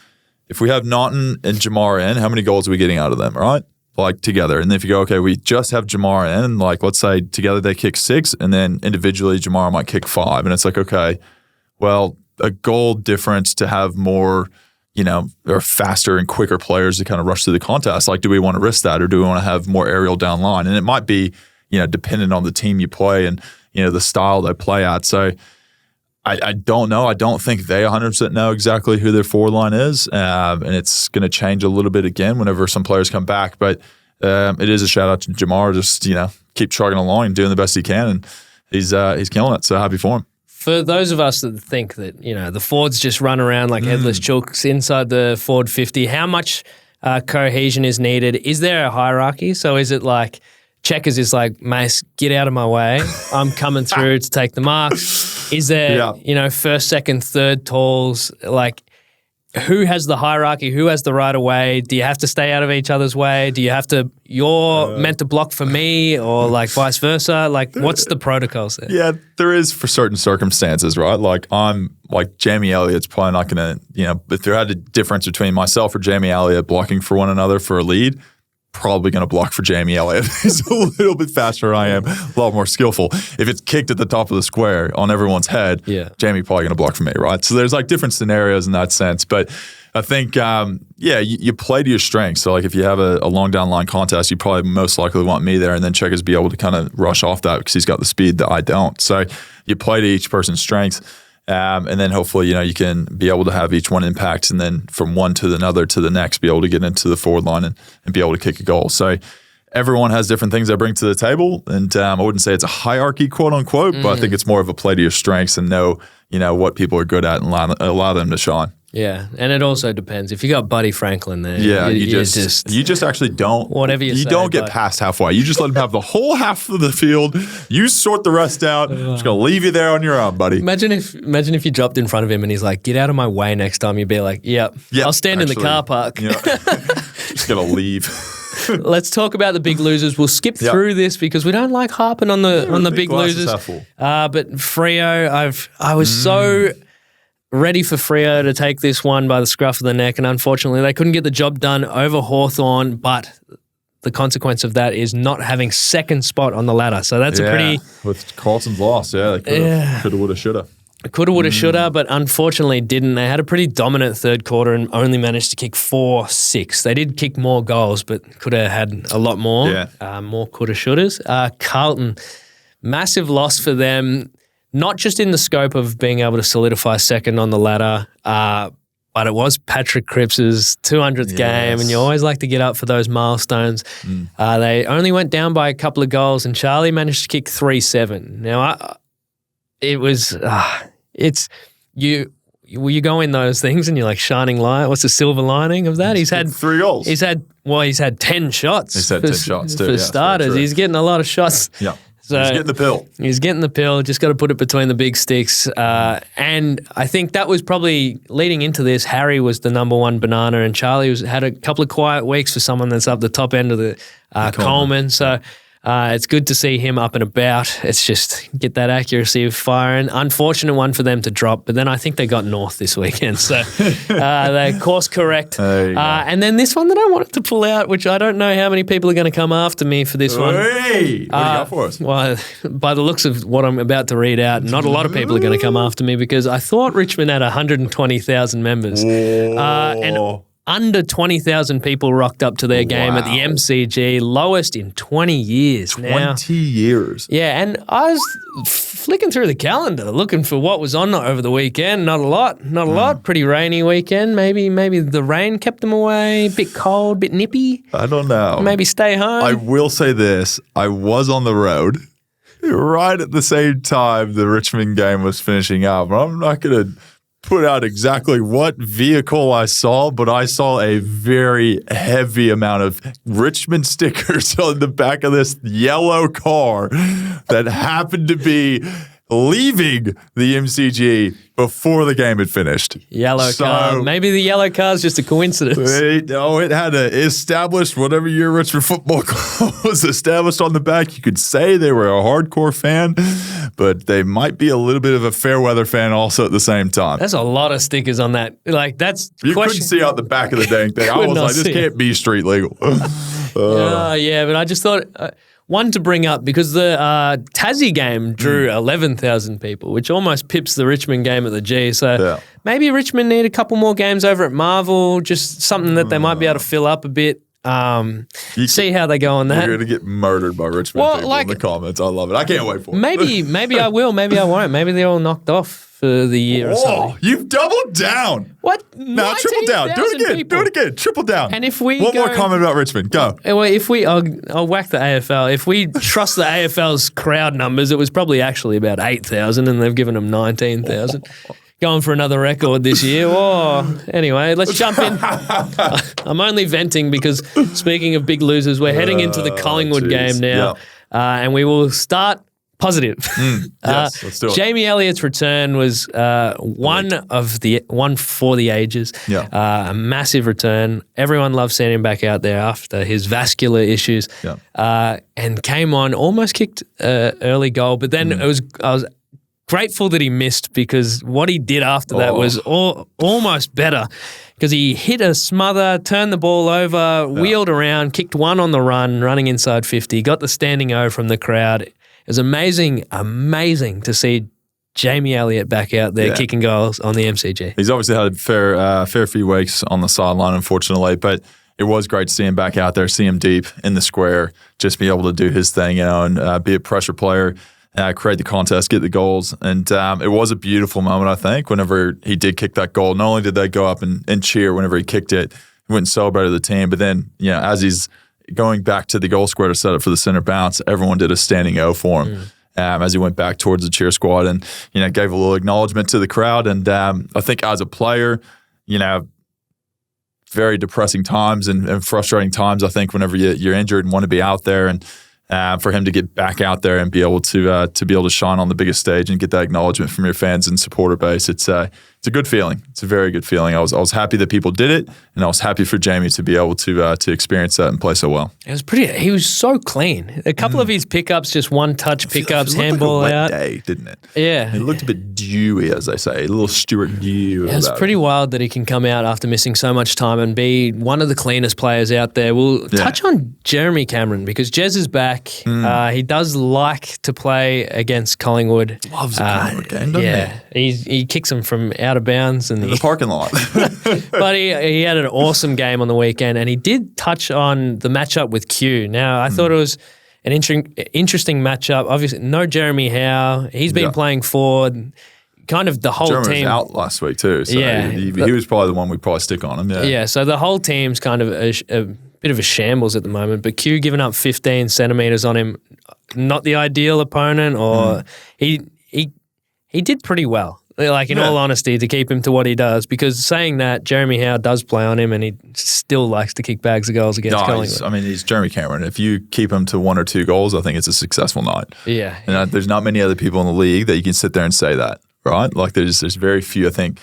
if we have Naughton and Jamar in, how many goals are we getting out of them, right? Like together. And then if you go, okay, we just have Jamar in, like let's say together they kick 6, and then individually Jamar might kick 5. And it's like, okay, well, a goal difference to have more, you know, or faster and quicker players to kind of rush through the contest. Like, do we want to risk that, or do we want to have more aerial down line? And it might be, you know, dependent on the team you play and, you know, the style they play at. So I don't know. I don't think they 100% know exactly who their forward line is. And it's going to change a little bit again whenever some players come back. But it is a shout out to Jamar. Just, you know, keep chugging along and doing the best he can. And he's killing it. So happy for him. For those of us that think that, you know, the forwards just run around like headless chooks inside the forward 50, how much cohesion is needed? Is there a hierarchy? So is it like Checkers is like, Mace, get out of my way. I'm coming through to take the marks. Is there, first, second, third talls, like who has the hierarchy? Who has the right of way? Do you have to stay out of each other's way? Do you have to, you're meant to block for me or like vice versa? Like what's the protocols there? Yeah, there is for certain circumstances, right? Like Jamie Elliott's probably not going to, if there had a difference between myself or Jamie Elliott blocking for one another for a lead, probably going to block for Jamie Elliott. He's a little bit faster than I am, a lot more skillful. If it's kicked at the top of the square on everyone's head, Jamie probably going to block for me, right? So there's like different scenarios in that sense. But I think, you play to your strengths. So like if you have a long down line contest, you probably most likely want me there, and then Checkers be able to kind of rush off that because he's got the speed that I don't. So you play to each person's strengths. And then hopefully, you can be able to have each one impact, and then from one to another to the next, be able to get into the forward line and be able to kick a goal. So everyone has different things they bring to the table. And I wouldn't say it's a hierarchy, quote unquote, but I think it's more of a play to your strengths and know what people are good at and allow them to shine. Yeah, and it also depends. If you got Buddy Franklin there, you just actually don't. Whatever you say, don't get past halfway. You just let him have the whole half of the field. You sort the rest out. I'm just gonna leave you there on your own, buddy. Imagine if you dropped in front of him and he's like, "Get out of my way next time." You'd be like, "Yep, I'll stand in the car park." Just gonna leave. Let's talk about the big losers. We'll skip through this because we don't like harping on the big losers. But Freo, I was so ready for Freo to take this one by the scruff of the neck, and unfortunately they couldn't get the job done over Hawthorne, but the consequence of that is not having second spot on the ladder. So that's a pretty... With Carlton's loss, they coulda, woulda, shoulda. Coulda, woulda, shoulda, but unfortunately didn't. They had a pretty dominant third quarter and only managed to kick 4-6. They did kick more goals, but could have had a lot more. More coulda, shouldas. Carlton, massive loss for them. Not just in the scope of being able to solidify second on the ladder, but it was Patrick Cripps's 200th game, and you always like to get up for those milestones. They only went down by a couple of goals, and Charlie managed to kick 3-7. Now, it was, you go in those things and you're like, shining light. What's the silver lining of that? He's had 3 goals. He's had 10 shots. He's had 10 shots too. For starters, he's getting a lot of shots. Yeah. So he's getting the pill. He's getting the pill. Just got to put it between the big sticks. And I think that was probably leading into this. Harry was the number one banana, and Charlie had a couple of quiet weeks for someone that's up the top end of the Coleman. So it's good to see him up and about. It's just get that accuracy of firing. Unfortunate one for them to drop, but then I think they got North this weekend. So they course correct. And then this one that I wanted to pull out, which I don't know how many people are going to come after me for this one. Hey, what do you got for us? Well, by the looks of what I'm about to read out, not a lot of people are going to come after me because I thought Richmond had 120,000 members. And under 20,000 people rocked up to their game at the MCG, lowest in 20 years. 20 years. Yeah, and I was flicking through the calendar looking for what was on over the weekend. Not a lot. Pretty rainy weekend. Maybe the rain kept them away. A bit cold, bit nippy. I don't know. Maybe stay home. I will say this. I was on the road right at the same time the Richmond game was finishing up. I'm not going to put out exactly what vehicle I saw, but I saw a very heavy amount of Richmond stickers on the back of this yellow car that happened to be leaving the MCG before the game had finished. Yellow car. Maybe the yellow car is just a coincidence. It had established whatever year Richmond Football Club was established on the back. You could say they were a hardcore fan, but they might be a little bit of a fair weather fan also at the same time. There's a lot of stickers on that. Like that's you couldn't see out the back of the dang thing. I was like, this can't be street legal. Yeah, but I just thought. One to bring up because the Tassie game drew 11,000 people, which almost pips the Richmond game at the G. So maybe Richmond need a couple more games over at Marvel, just something that they might be able to fill up a bit. See how they go on that. You're going to get murdered by Richmond people in the comments. I love it. I can't wait for it. Maybe I will. Maybe I won't. Maybe they're all knocked off for the year or something. You've doubled down. What? Now triple down. Do it again. Do it again. Triple down. And if we One more comment about Richmond. Go. Well, I'll whack the AFL. If we trust the AFL's crowd numbers, it was probably actually about 8,000 and they've given them 19,000. Going for another record this year. Anyway, let's jump in. I'm only venting because speaking of big losers, we're heading into the Collingwood game now. And we will start Positive. Yes, let's do it. Jamie Elliott's return was one for the ages. Yeah. A massive return. Everyone loved seeing him back out there after his vascular issues. Yeah. And came on, almost kicked an early goal, but then I was grateful that he missed because what he did after that was almost better because he hit a smother, turned the ball over, wheeled around, kicked one on the run, running inside 50, got the standing O from the crowd. It was amazing to see Jamie Elliott back out there kicking goals on the MCG. He's obviously had a fair few weeks on the sideline, unfortunately, but it was great to see him back out there, see him deep in the square, just be able to do his thing, and be a pressure player, create the contest, get the goals. And it was a beautiful moment, I think, whenever he did kick that goal. Not only did they go up and cheer whenever he kicked it, he went and celebrated the team, but then, as he's going back to the goal square to set up for the center bounce, everyone did a standing O for him as he went back towards the cheer squad and, gave a little acknowledgement to the crowd. And I think as a player, very depressing times and frustrating times, I think, whenever you're injured and want to be out there. And for him to get back out there and be able to shine on the biggest stage and get that acknowledgement from your fans and supporter base, it's a good feeling. It's a very good feeling. I was happy that people did it, and I was happy for Jamie to be able to experience that and play so well. It was pretty. He was so clean. A couple of his pickups, just one touch pickups, handball like a out. wet day, didn't it? Yeah, it looked a bit dewy, as they say, a little Stuart Dew. It was pretty wild that he can come out after missing so much time and be one of the cleanest players out there. We'll touch on Jeremy Cameron because Jez is back. He does like to play against Collingwood. Loves a Collingwood game, doesn't he? He kicks them from out of bounds in the parking lot. But he had an awesome game on the weekend, and he did touch on the matchup with Q. Now, I thought it was an interesting matchup. Obviously, no Jeremy Howe. He's been playing forward. Kind of the whole Jeremy team was out last week too, so he was probably the one we'd probably stick on him. Yeah. So the whole team's kind of a bit of a shambles at the moment. But Q giving up 15 centimetres on him, not the ideal opponent, or he did pretty well. Like, in all honesty, to keep him to what he does, because saying that, Jeremy Howe does play on him and he still likes to kick bags of goals against Collingwood. He's Jeremy Cameron. If you keep him to 1 or 2 goals, I think it's a successful night. Yeah. And there's not many other people in the league that you can sit there and say that, right? Like, there's very few, I think.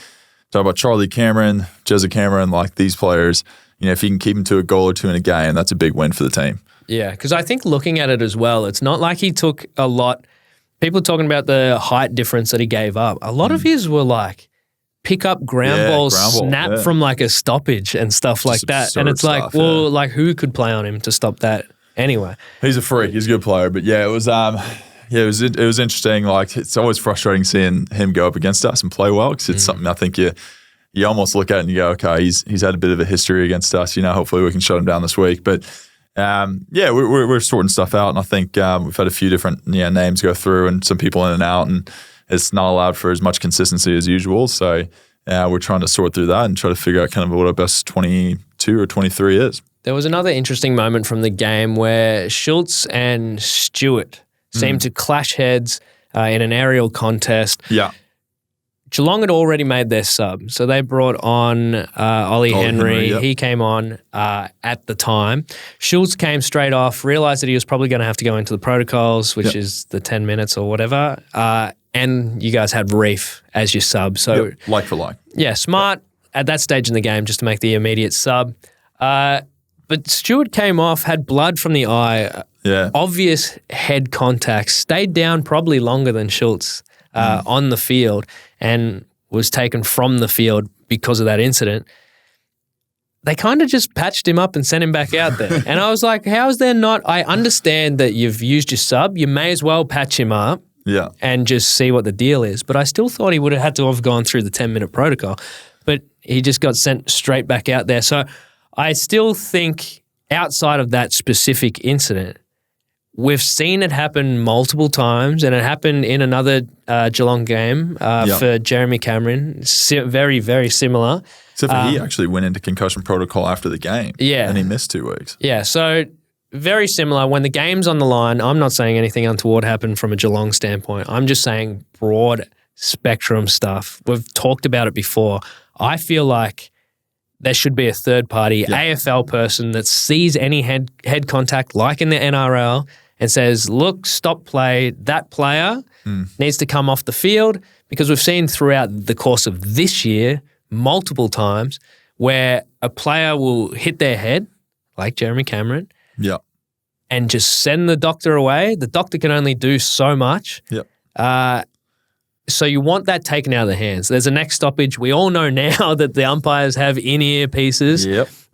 Talk about Charlie Cameron, Jezza Cameron, like these players, if you can keep him to a goal or 2 in a game, that's a big win for the team. Yeah, because I think looking at it as well, it's not like he took a lot. People talking about the height difference that he gave up. A lot of his were like pick up ground balls, snap from like a stoppage and stuff like that. And it's like, like who could play on him to stop that anyway? He's a freak. He's a good player. But it was it was interesting. Like, it's always frustrating seeing him go up against us and play well, because it's something I think you almost look at it and you go, okay, he's had a bit of a history against us. Hopefully we can shut him down this week. But we're sorting stuff out, and I think we've had a few different names go through and some people in and out, and it's not allowed for as much consistency as usual. So we're trying to sort through that and try to figure out kind of what our best 22 or 23 is. There was another interesting moment from the game where Schultz and Stewart seemed to clash heads in an aerial contest. Yeah. Geelong had already made their sub, so they brought on Ollie Henry. He came on at the time. Schultz came straight off, realised that he was probably going to have to go into the protocols, which is the 10 minutes or whatever, and you guys had Reef as your sub. So like for like. Yeah, smart at that stage in the game just to make the immediate sub. But Stewart came off, had blood from the eye, obvious head contact, stayed down probably longer than Schultz on the field, and was taken from the field because of that incident. They kind of just patched him up and sent him back out there. And I was like, how is there not? I understand that you've used your sub. You may as well patch him up and just see what the deal is. But I still thought he would have had to have gone through the 10-minute protocol. But he just got sent straight back out there. So I still think outside of that specific incident, we've seen it happen multiple times, and it happened in another Geelong game for Jeremy Cameron. Very, very similar. Except for he actually went into concussion protocol after the game. Yeah. And he missed 2 weeks. Yeah, so very similar. When the game's on the line, I'm not saying anything untoward happened from a Geelong standpoint. I'm just saying broad spectrum stuff. We've talked about it before. I feel like there should be a third-party AFL person that sees any head contact, like in the NRL, and says, look, stop play. That player needs to come off the field, because we've seen throughout the course of this year multiple times where a player will hit their head, like Jeremy Cameron, and just send the doctor away. The doctor can only do so much. So you want that taken out of the hands. There's a next stoppage. We all know now that the umpires have in-ear pieces.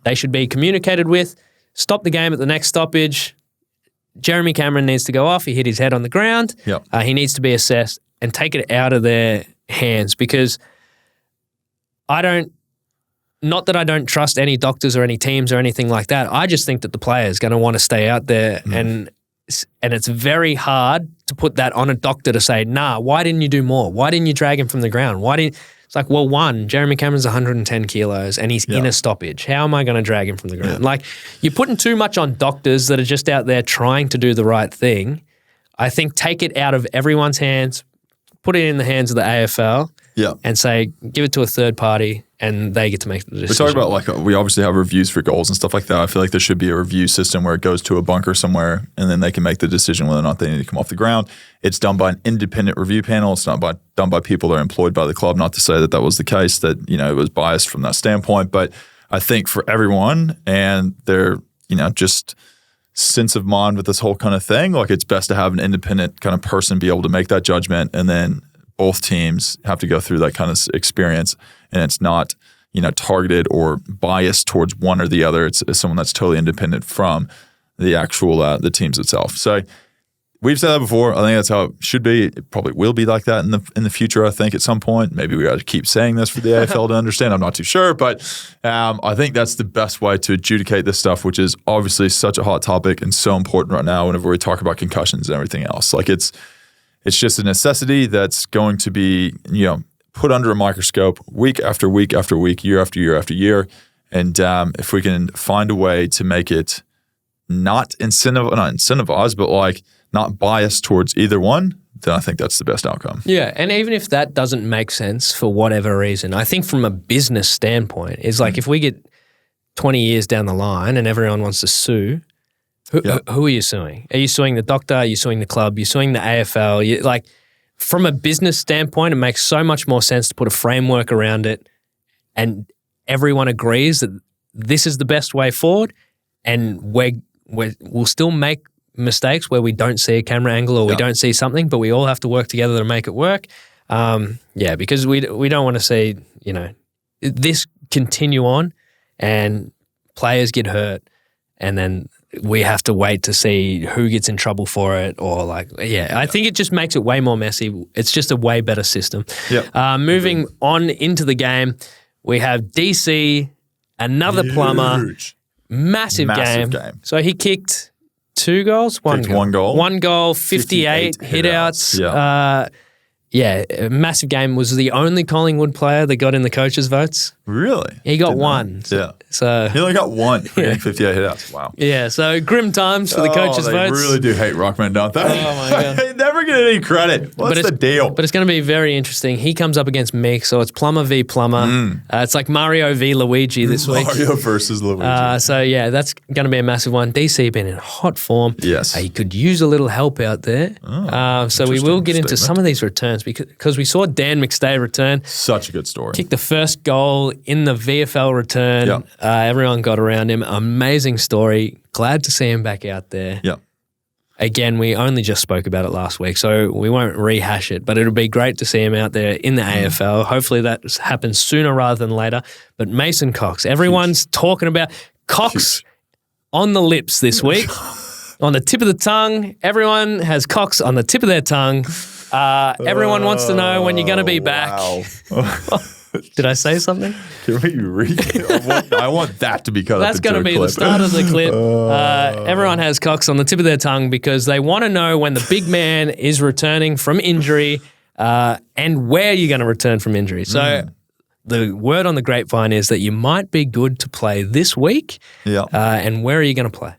They should be communicated with. Stop the game at the next stoppage. Jeremy Cameron needs to go off. He hit his head on the ground. He needs to be assessed and take it out of their hands, because not that I don't trust any doctors or any teams or anything like that. I just think that the player is going to want to stay out there, and it's very hard to put that on a doctor to say, nah, why didn't you do more? Why didn't you drag him from the ground? It's like, well, Jeremy Cameron's 110 kilos and he's in a stoppage. How am I going to drag him from the ground? Like, you're putting too much on doctors that are just out there trying to do the right thing. I think take it out of everyone's hands, put it in the hands of the AFL, and say, give it to a third party, and they get to make the decision. We talk about, we obviously have reviews for goals and stuff like that. I feel like there should be a review system where it goes to a bunker somewhere, and then they can make the decision whether or not they need to come off the ground. It's done by an independent review panel. It's not done by people that are employed by the club. Not to say that was the case, that it was biased from that standpoint, but I think for everyone and their just sense of mind with this whole kind of thing, it's best to have an independent kind of person be able to make that judgment, and then both teams have to go through that kind of experience, and it's not, targeted or biased towards one or the other. It's someone that's totally independent from the actual the teams itself. So we've said that before. I think that's how it should be. It probably will be like that in the future, I think, at some point. Maybe we got to keep saying this for the AFL to understand. I'm not too sure, but I think that's the best way to adjudicate this stuff, which is obviously such a hot topic and so important right now whenever we talk about concussions and everything else. It's just a necessity that's going to be, put under a microscope week after week after week, year after year after year. And if we can find a way to make it not incentivized, but not biased towards either one, then I think that's the best outcome. Yeah, and even if that doesn't make sense for whatever reason, I think from a business standpoint, is if we get 20 years down the line and everyone wants to sue, who are you suing? Are you suing the doctor? Are you suing the club? You're suing the AFL? From a business standpoint, it makes so much more sense to put a framework around it, and everyone agrees that this is the best way forward, and we'll still make mistakes where we don't see a camera angle or we don't see something, but we all have to work together to make it work. Because we don't want to see, this continue on and players get hurt, and then we have to wait to see who gets in trouble for it, or I think it just makes it way more messy. It's just a way better system. Moving on into the game, we have DC, another plumber, massive game. So he kicked 2 goals, one goal. 1 goal, 58 hitouts. A massive game. Was the only Collingwood player that got in the coaches' votes. Really? He got one. So he only got one for getting 58 hitouts. Wow. Yeah, so grim times for the coaches' votes. They really do hate Ruckmen, don't they? Oh, my God. They never get any credit. What's the deal? But it's going to be very interesting. He comes up against Mick, so it's Plumber v. Plumber. It's like Mario v. Luigi this week. Mario versus Luigi. That's going to be a massive one. DC been in hot form. Yes. He could use a little help out there. So we will get into some of these returns, because we saw Dan McStay return. Such a good story. Kicked the first goal in the VFL return. Everyone got around him. Amazing story. Glad to see him back out there. Again, we only just spoke about it last week, so we won't rehash it, but it'll be great to see him out there in the AFL. Hopefully that happens sooner rather than later. But Mason Cox, everyone's talking about Cox on the lips this week. On the tip of the tongue. Everyone has Cox on the tip of their tongue. Everyone wants to know when you're going to be back. Wow. Did I say something? Can we read? I want that to be cut up. That's going to be the start of the clip. Everyone has Cox on the tip of their tongue because they want to know when the big man is returning from injury and where you're going to return from injury. So the word on the grapevine is that you might be good to play this week. And where are you going to play?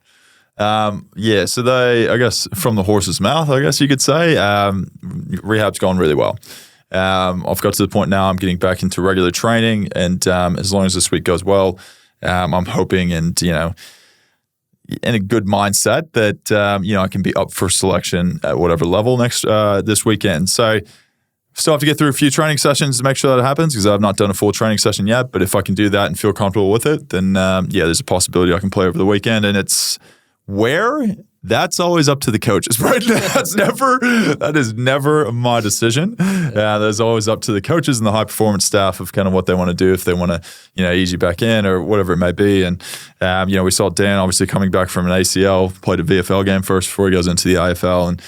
So I guess from the horse's mouth, I guess you could say, rehab's gone really well. I've got to the point now I'm getting back into regular training, and as long as this week goes well, I'm hoping, and in a good mindset that I can be up for selection at whatever level this weekend. So still have to get through a few training sessions to make sure that happens because I've not done a full training session yet. But if I can do that and feel comfortable with it, then there's a possibility I can play over the weekend. And it's that's always up to the coaches, right? That is never my decision. That's always up to the coaches and the high performance staff of kind of what they want to do, if they want to, ease you back in or whatever it may be. And, we saw Dan obviously coming back from an ACL, played a VFL game first before he goes into the IFL. And,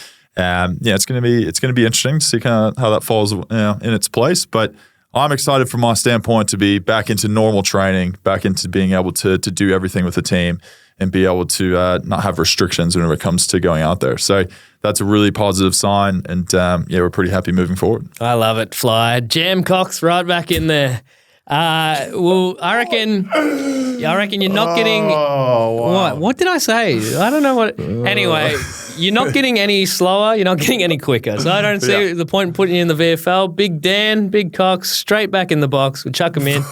it's going to be interesting to see kind of how that falls, in its place. But I'm excited from my standpoint to be back into normal training, back into being able to do everything with the team and be able to not have restrictions whenever it comes to going out there. So that's a really positive sign, and we're pretty happy moving forward. I love it, Fly. Jam Cox right back in there. I reckon you're not getting... wow. What did I say? I don't know what... Anyway, you're not getting any slower, you're not getting any quicker. So I don't see the point in putting you in the VFL. Big Dan, Big Cox, straight back in the box. We'll chuck him in.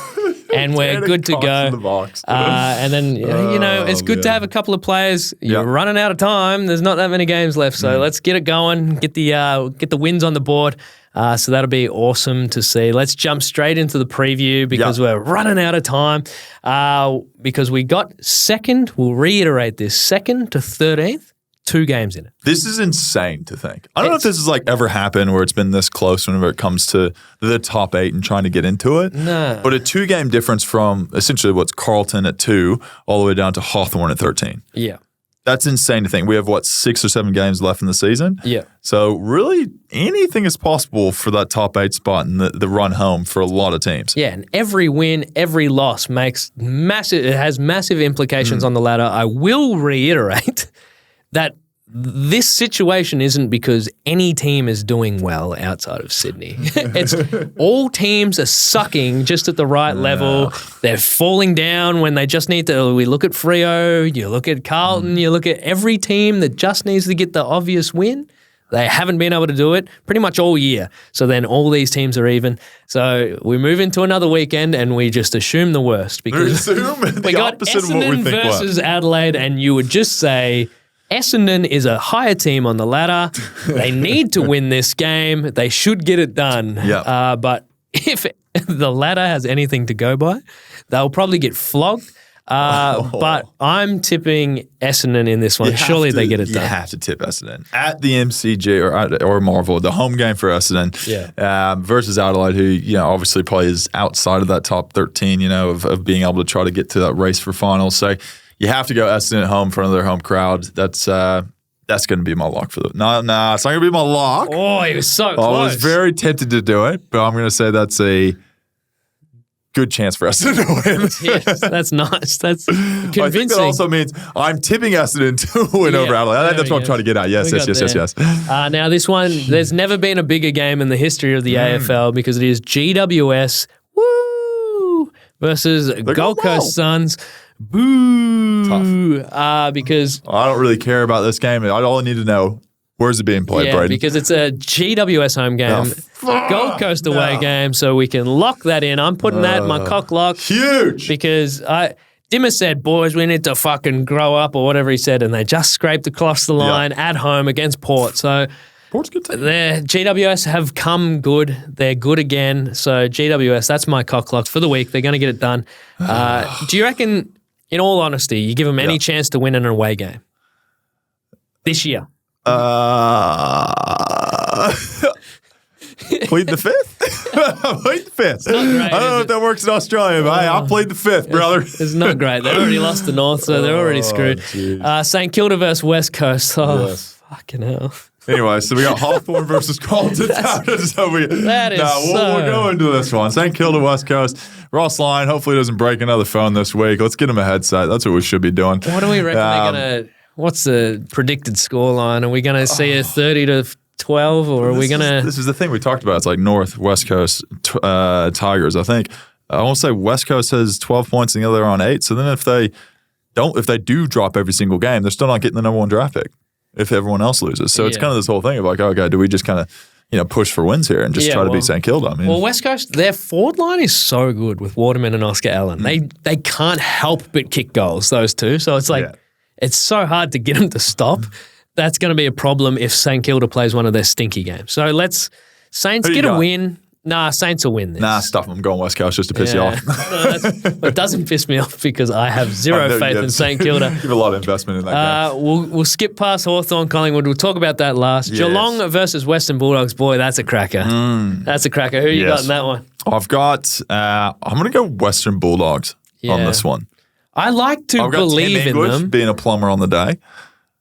And we're good to go. And then, it's good to have a couple of players. You're running out of time. There's not that many games left. So let's get it going, get the wins on the board. So that'll be awesome to see. Let's jump straight into the preview because we're running out of time. Because we got second, we'll reiterate this, 2nd to 13th. 2 games in it. This is insane to think. I don't know if this has ever happened where it's been this close whenever it comes to the top 8 and trying to get into it. No. But a 2-game difference from essentially what's Carlton at 2 all the way down to Hawthorne at 13. Yeah. That's insane to think. We have, 6 or 7 games left in the season? Yeah. So really anything is possible for that top 8 spot and the run home for a lot of teams. Yeah, and every win, every loss has massive implications on the ladder. I will reiterate that this situation isn't because any team is doing well outside of Sydney. It's all teams are sucking just at the right level. They're falling down when they just need to. We look at Freo, you look at Carlton, you look at every team that just needs to get the obvious win. They haven't been able to do it pretty much all year. So then all these teams are even. So we move into another weekend and we just assume the worst because we got Essendon versus Adelaide, and you would just say Essendon is a higher team on the ladder. They need to win this game. They should get it done. But if the ladder has anything to go by, they'll probably get flogged. But I'm tipping Essendon in this one. Surely they get it done. You have to tip Essendon at the MCG or Marvel, the home game for Essendon versus Adelaide, who obviously plays outside of that top 13, of being able to try to get to that race for finals. So you have to go Essendon at home in front of their home crowd. That's going to be my lock for the. No, it's not going to be my lock. Oh, he was so close. I was very tempted to do it, but I'm going to say that's a good chance for Essendon to win. Yes, that's nice. That's convincing. I think that also means I'm tipping Essendon to win over Adelaide. I think that's what I'm trying to get at. Yes. Now this one, there's never been a bigger game in the history of the AFL because it is GWS versus Gold Coast Suns. Boo! Because I don't really care about this game. All I need to know, where's it being played, Brayden? Because it's a GWS home game, Gold Coast away game, so we can lock that in. I'm putting that in my cock lock. Huge! Because Dimmer said, boys, we need to fucking grow up or whatever he said, and they just scraped across the line at home against Port. So Port's good team. GWS have come good. They're good again. So GWS, that's my cock lock for the week. They're going to get it done. Do you reckon, in all honesty, you give them any chance to win an away game this year? Plead the 5th? Plead the 5th. I don't know if that works in Australia, but I'll plead the 5th, brother. It's not great. They already lost the North, so they're already screwed. St Kilda versus West Coast. Fucking hell. Anyway, so we got Hawthorne versus Carlton. We're going to this one. St Kilda, West Coast. Ross Lyon hopefully doesn't break another phone this week. Let's get him a headset. That's what we should be doing. What do we reckon they're going to... What's the predicted scoreline? Are we going to see a 30-12, or are we going to... This is the thing we talked about. It's like North, West Coast Tigers, I think. I want to say West Coast has 12 points and the other on 8. So then if they do drop every single game, they're still not getting the number 1 draft pick if everyone else loses. So it's kind of this whole thing of like, okay, do we just kind of push for wins here and just try to beat St Kilda? I mean, West Coast, their forward line is so good with Waterman and Oscar Allen. They can't help but kick goals, those two. So it's like it's so hard to get them to stop. That's going to be a problem if St Kilda plays one of their stinky games. So Saints get a win. Nah, Saints will win this. Nah, stuff them. I'm going West Coast just to piss you off. It doesn't piss me off because I have zero faith in St Kilda. You have a lot of investment in that game. We'll skip past Hawthorne, Collingwood. We'll talk about that last. Yes. Geelong versus Western Bulldogs. Boy, that's a cracker. That's a cracker. Who you got in that one? I've got, I'm going to go Western Bulldogs on this one. I like to believe in them. Being a plumber on the day.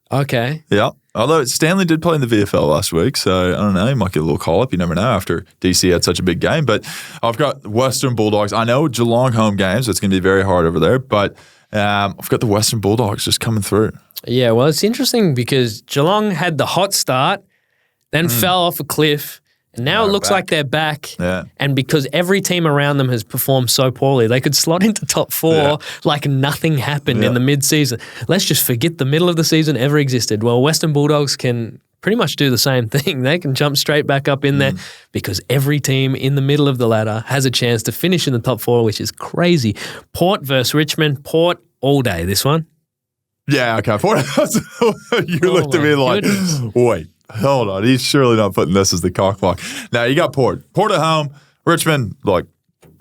Okay. Yeah. Although Stanley did play in the VFL last week, so I don't know, he might get a little call-up. You never know after DC had such a big game. But I've got Western Bulldogs. I know Geelong home games, so it's going to be very hard over there, but I've got the Western Bulldogs just coming through. Yeah, well, it's interesting because Geelong had the hot start, then fell off a cliff, and now it looks like they're back. Yeah. And because every team around them has performed so poorly, they could slot into top 4 like nothing happened in the mid-season. Let's just forget the middle of the season ever existed. Well, Western Bulldogs can pretty much do the same thing. They can jump straight back up in there because every team in the middle of the ladder has a chance to finish in the top 4, which is crazy. Port versus Richmond. Port all day, this one. Yeah, okay. Port. You looked at me like, wait. Hold on, he's surely not putting this as the cock block. Now, you got Port. Port at home. Richmond,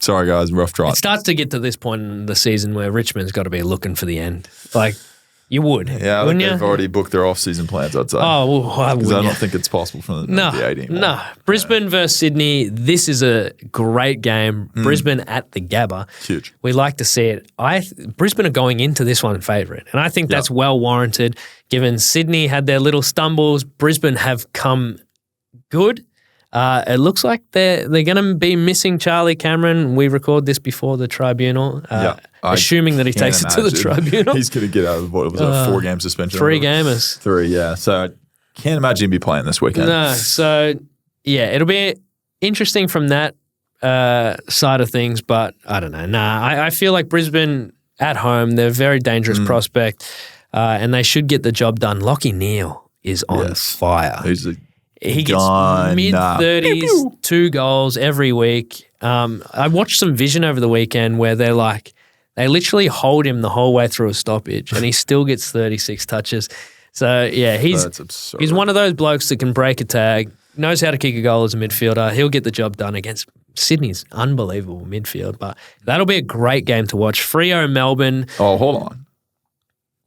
sorry guys, rough trot. It starts to get to this point in the season where Richmond's got to be looking for the end. Like, you would. Yeah, I think they've already booked their off-season plans, I'd say. Oh, well, why would I don't think it's possible for them to be 80 anymore. No. Brisbane versus Sydney. This is a great game. Brisbane at the Gabba. Huge. We like to see it. Brisbane are going into this one favourite, and I think that's well warranted given Sydney had their little stumbles. Brisbane have come good. It looks like they're going to be missing Charlie Cameron. We record this before the tribunal, assuming that he takes it to the tribunal. He's going to get out of what was a 4-game suspension. 3 gamers. 3, yeah. So I can't imagine he'd be playing this weekend. No. So, yeah, it'll be interesting from that side of things, but I don't know. I feel like Brisbane at home, they're a very dangerous prospect, and they should get the job done. Lachie Neale is on fire. He gets mid-30s, 2 goals every week. I watched some vision over the weekend where they literally hold him the whole way through a stoppage and he still gets 36 touches. So, yeah, he's one of those blokes that can break a tag, knows how to kick a goal as a midfielder. He'll get the job done against Sydney's unbelievable midfield. But that'll be a great game to watch. Freo, Melbourne. Oh, hold on.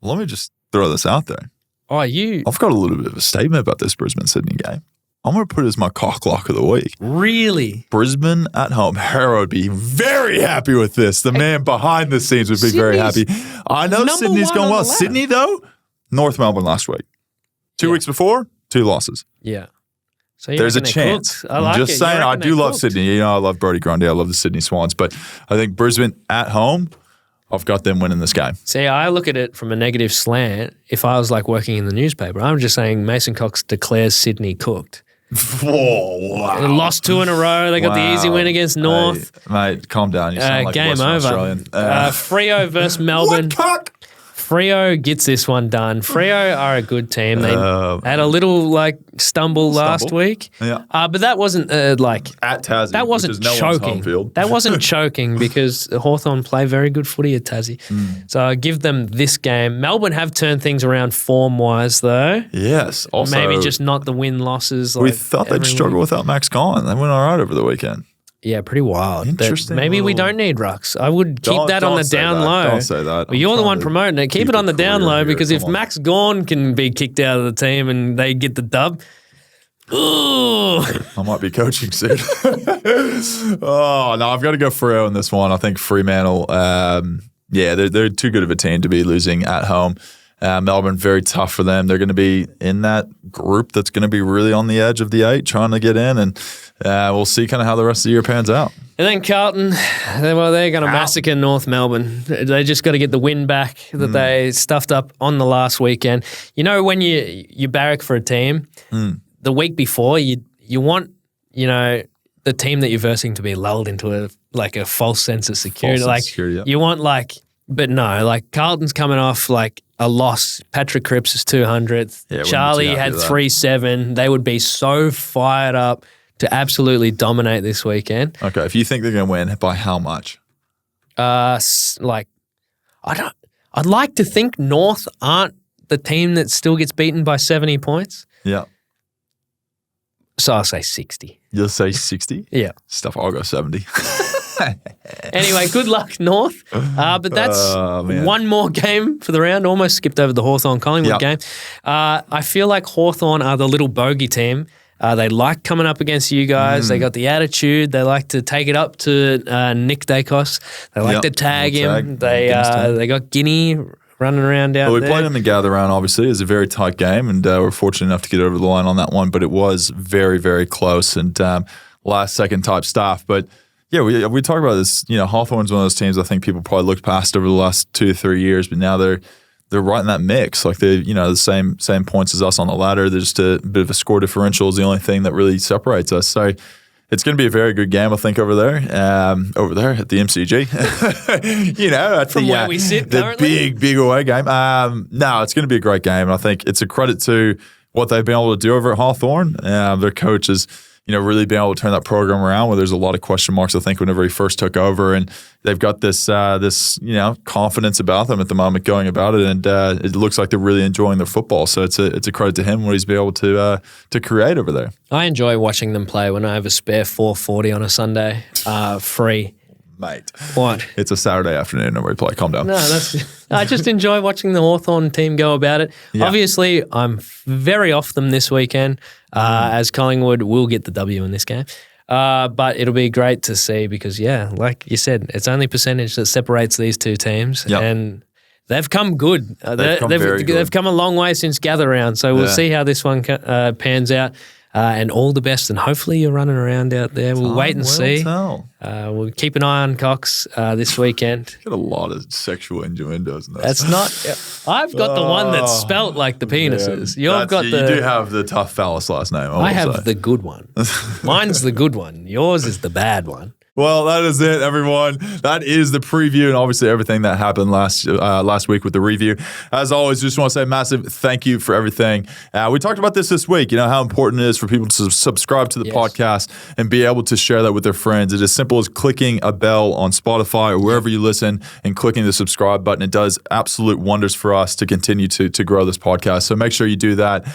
Let me just throw this out there. I've got a little bit of a statement about this Brisbane-Sydney game. I'm going to put it as my cock lock of the week. Really? Brisbane at home. Harrow would be very happy with this. The man behind the scenes would be very happy. I know Sydney's going well. Sydney, though, North Melbourne last week. 2 weeks before, 2 losses. Yeah. So there's a chance. I'm just saying, I do love Sydney. I love Brodie Grundy. I love the Sydney Swans. But I think Brisbane at home, I've got them winning this game. See, I look at it from a negative slant. If I was working in the newspaper, I'm just saying Mason Cox declares Sydney cooked. Whoa, wow. They lost 2 in a row. They got the easy win against North. Mate, calm down. You sound like game a Western over. Australian. Freo versus Melbourne. What cock? Freo gets this one done. Freo are a good team. They had a little stumble last week. Yeah. But that wasn't at Tassie. That wasn't choking. That wasn't choking because Hawthorne play very good footy at Tassie. So I give them this game. Melbourne have turned things around form-wise though. Yes. Also, maybe just not the win-losses. We thought they'd struggle without Max Gawn. They went all right over the weekend. Yeah, pretty wild. Interesting. Maybe we don't need rucks. I would keep that on the down low. Don't say that. Well, you're the one promoting it. Keep it on the down low because if Max Gawn can be kicked out of the team and they get the dub, I might be coaching soon. Oh, no, I've got to go Freo in this one. I think Fremantle, they're too good of a team to be losing at home. Melbourne, very tough for them. They're going to be in that group that's going to be really on the edge of the 8, trying to get in, and we'll see kind of how the rest of the year pans out. And then Carlton, they're going to massacre North Melbourne. They just got to get the win back that they stuffed up on the last weekend. You know, when you barrack for a team, the week before, you want, the team that you're versing to be lulled into a false sense of security. You want but no, Carlton's coming off a loss. Patrick Cripps is 200th. Yeah, Charlie had 3-7. They would be so fired up to absolutely dominate this weekend. Okay, if you think they're going to win, by how much? I I'd like to think North aren't the team that still gets beaten by 70 points. Yeah. So I'll say 60. You'll say 60? Yeah. Stuff, I'll go 70. Anyway, good luck, North. But that's one more game for the round. Almost skipped over the Hawthorne Collingwood game. I feel like Hawthorne are the little bogey team. They like coming up against you guys. They got the attitude. They like to take it up to Nick Dacos. They like to tag him. They got Guinea running around down there. We played in the gather round, obviously. It was a very tight game, and we're fortunate enough to get over the line on that one, but it was very, very close and last-second type stuff. But, yeah, we talk about this. Hawthorne's one of those teams I think people probably looked past over the last 2 to 3 years, but now they're right in that mix. Like they're, the same points as us on the ladder. There's just a bit of a score differential is the only thing that really separates us. So it's going to be a very good game, I think, over there at the MCG. From where we sit the currently? big away game. No, it's going to be a great game. And I think it's a credit to what they've been able to do over at Hawthorne. Their coach is, really been able to turn that program around where there's a lot of question marks, I think, whenever he first took over. And they've got this confidence about them at the moment going about it. And it looks like they're really enjoying their football. So it's a credit to him what he's been able to create over there. I enjoy watching them play when I have a spare $4.40 on a Sunday, free. Mate. What? It's a Saturday afternoon and we play. Calm down. No, I just enjoy watching the Hawthorne team go about it. Yeah. Obviously, I'm very off them this weekend, as Collingwood will get the W in this game. But it'll be great to see because, like you said, it's only percentage that separates these two teams. Yep. And they've come good. They've come a long way since gather round. So we'll see how this one pans out. And all the best, and hopefully you're running around out there. We'll wait and see. We'll keep an eye on Cox this weekend. Got a lot of sexual innuendos in that. That's not. I've got the one that's spelt like the penises. You do have the tough phallus last name. I have the good one. Mine's the good one. Yours is the bad one. Well, that is it, everyone. That is the preview and obviously everything that happened last week with the review. As always, just want to say a massive thank you for everything. We talked about this week, how important it is for people to subscribe to the podcast and be able to share that with their friends. It's as simple as clicking a bell on Spotify or wherever you listen and clicking the subscribe button. It does absolute wonders for us to continue to grow this podcast. So make sure you do that.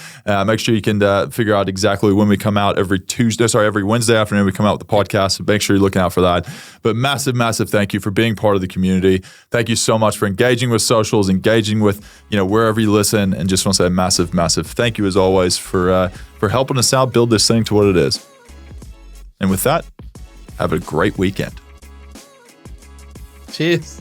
Make sure you can figure out exactly when we come out every Wednesday afternoon we come out with the podcast. So make sure you're looking out for that. But massive thank you for being part of the community. Thank you so much for engaging with socials, engaging with wherever you listen, and just want to say a massive thank you as always for helping us out build this thing to what it is. And with that, have a great weekend. Cheers.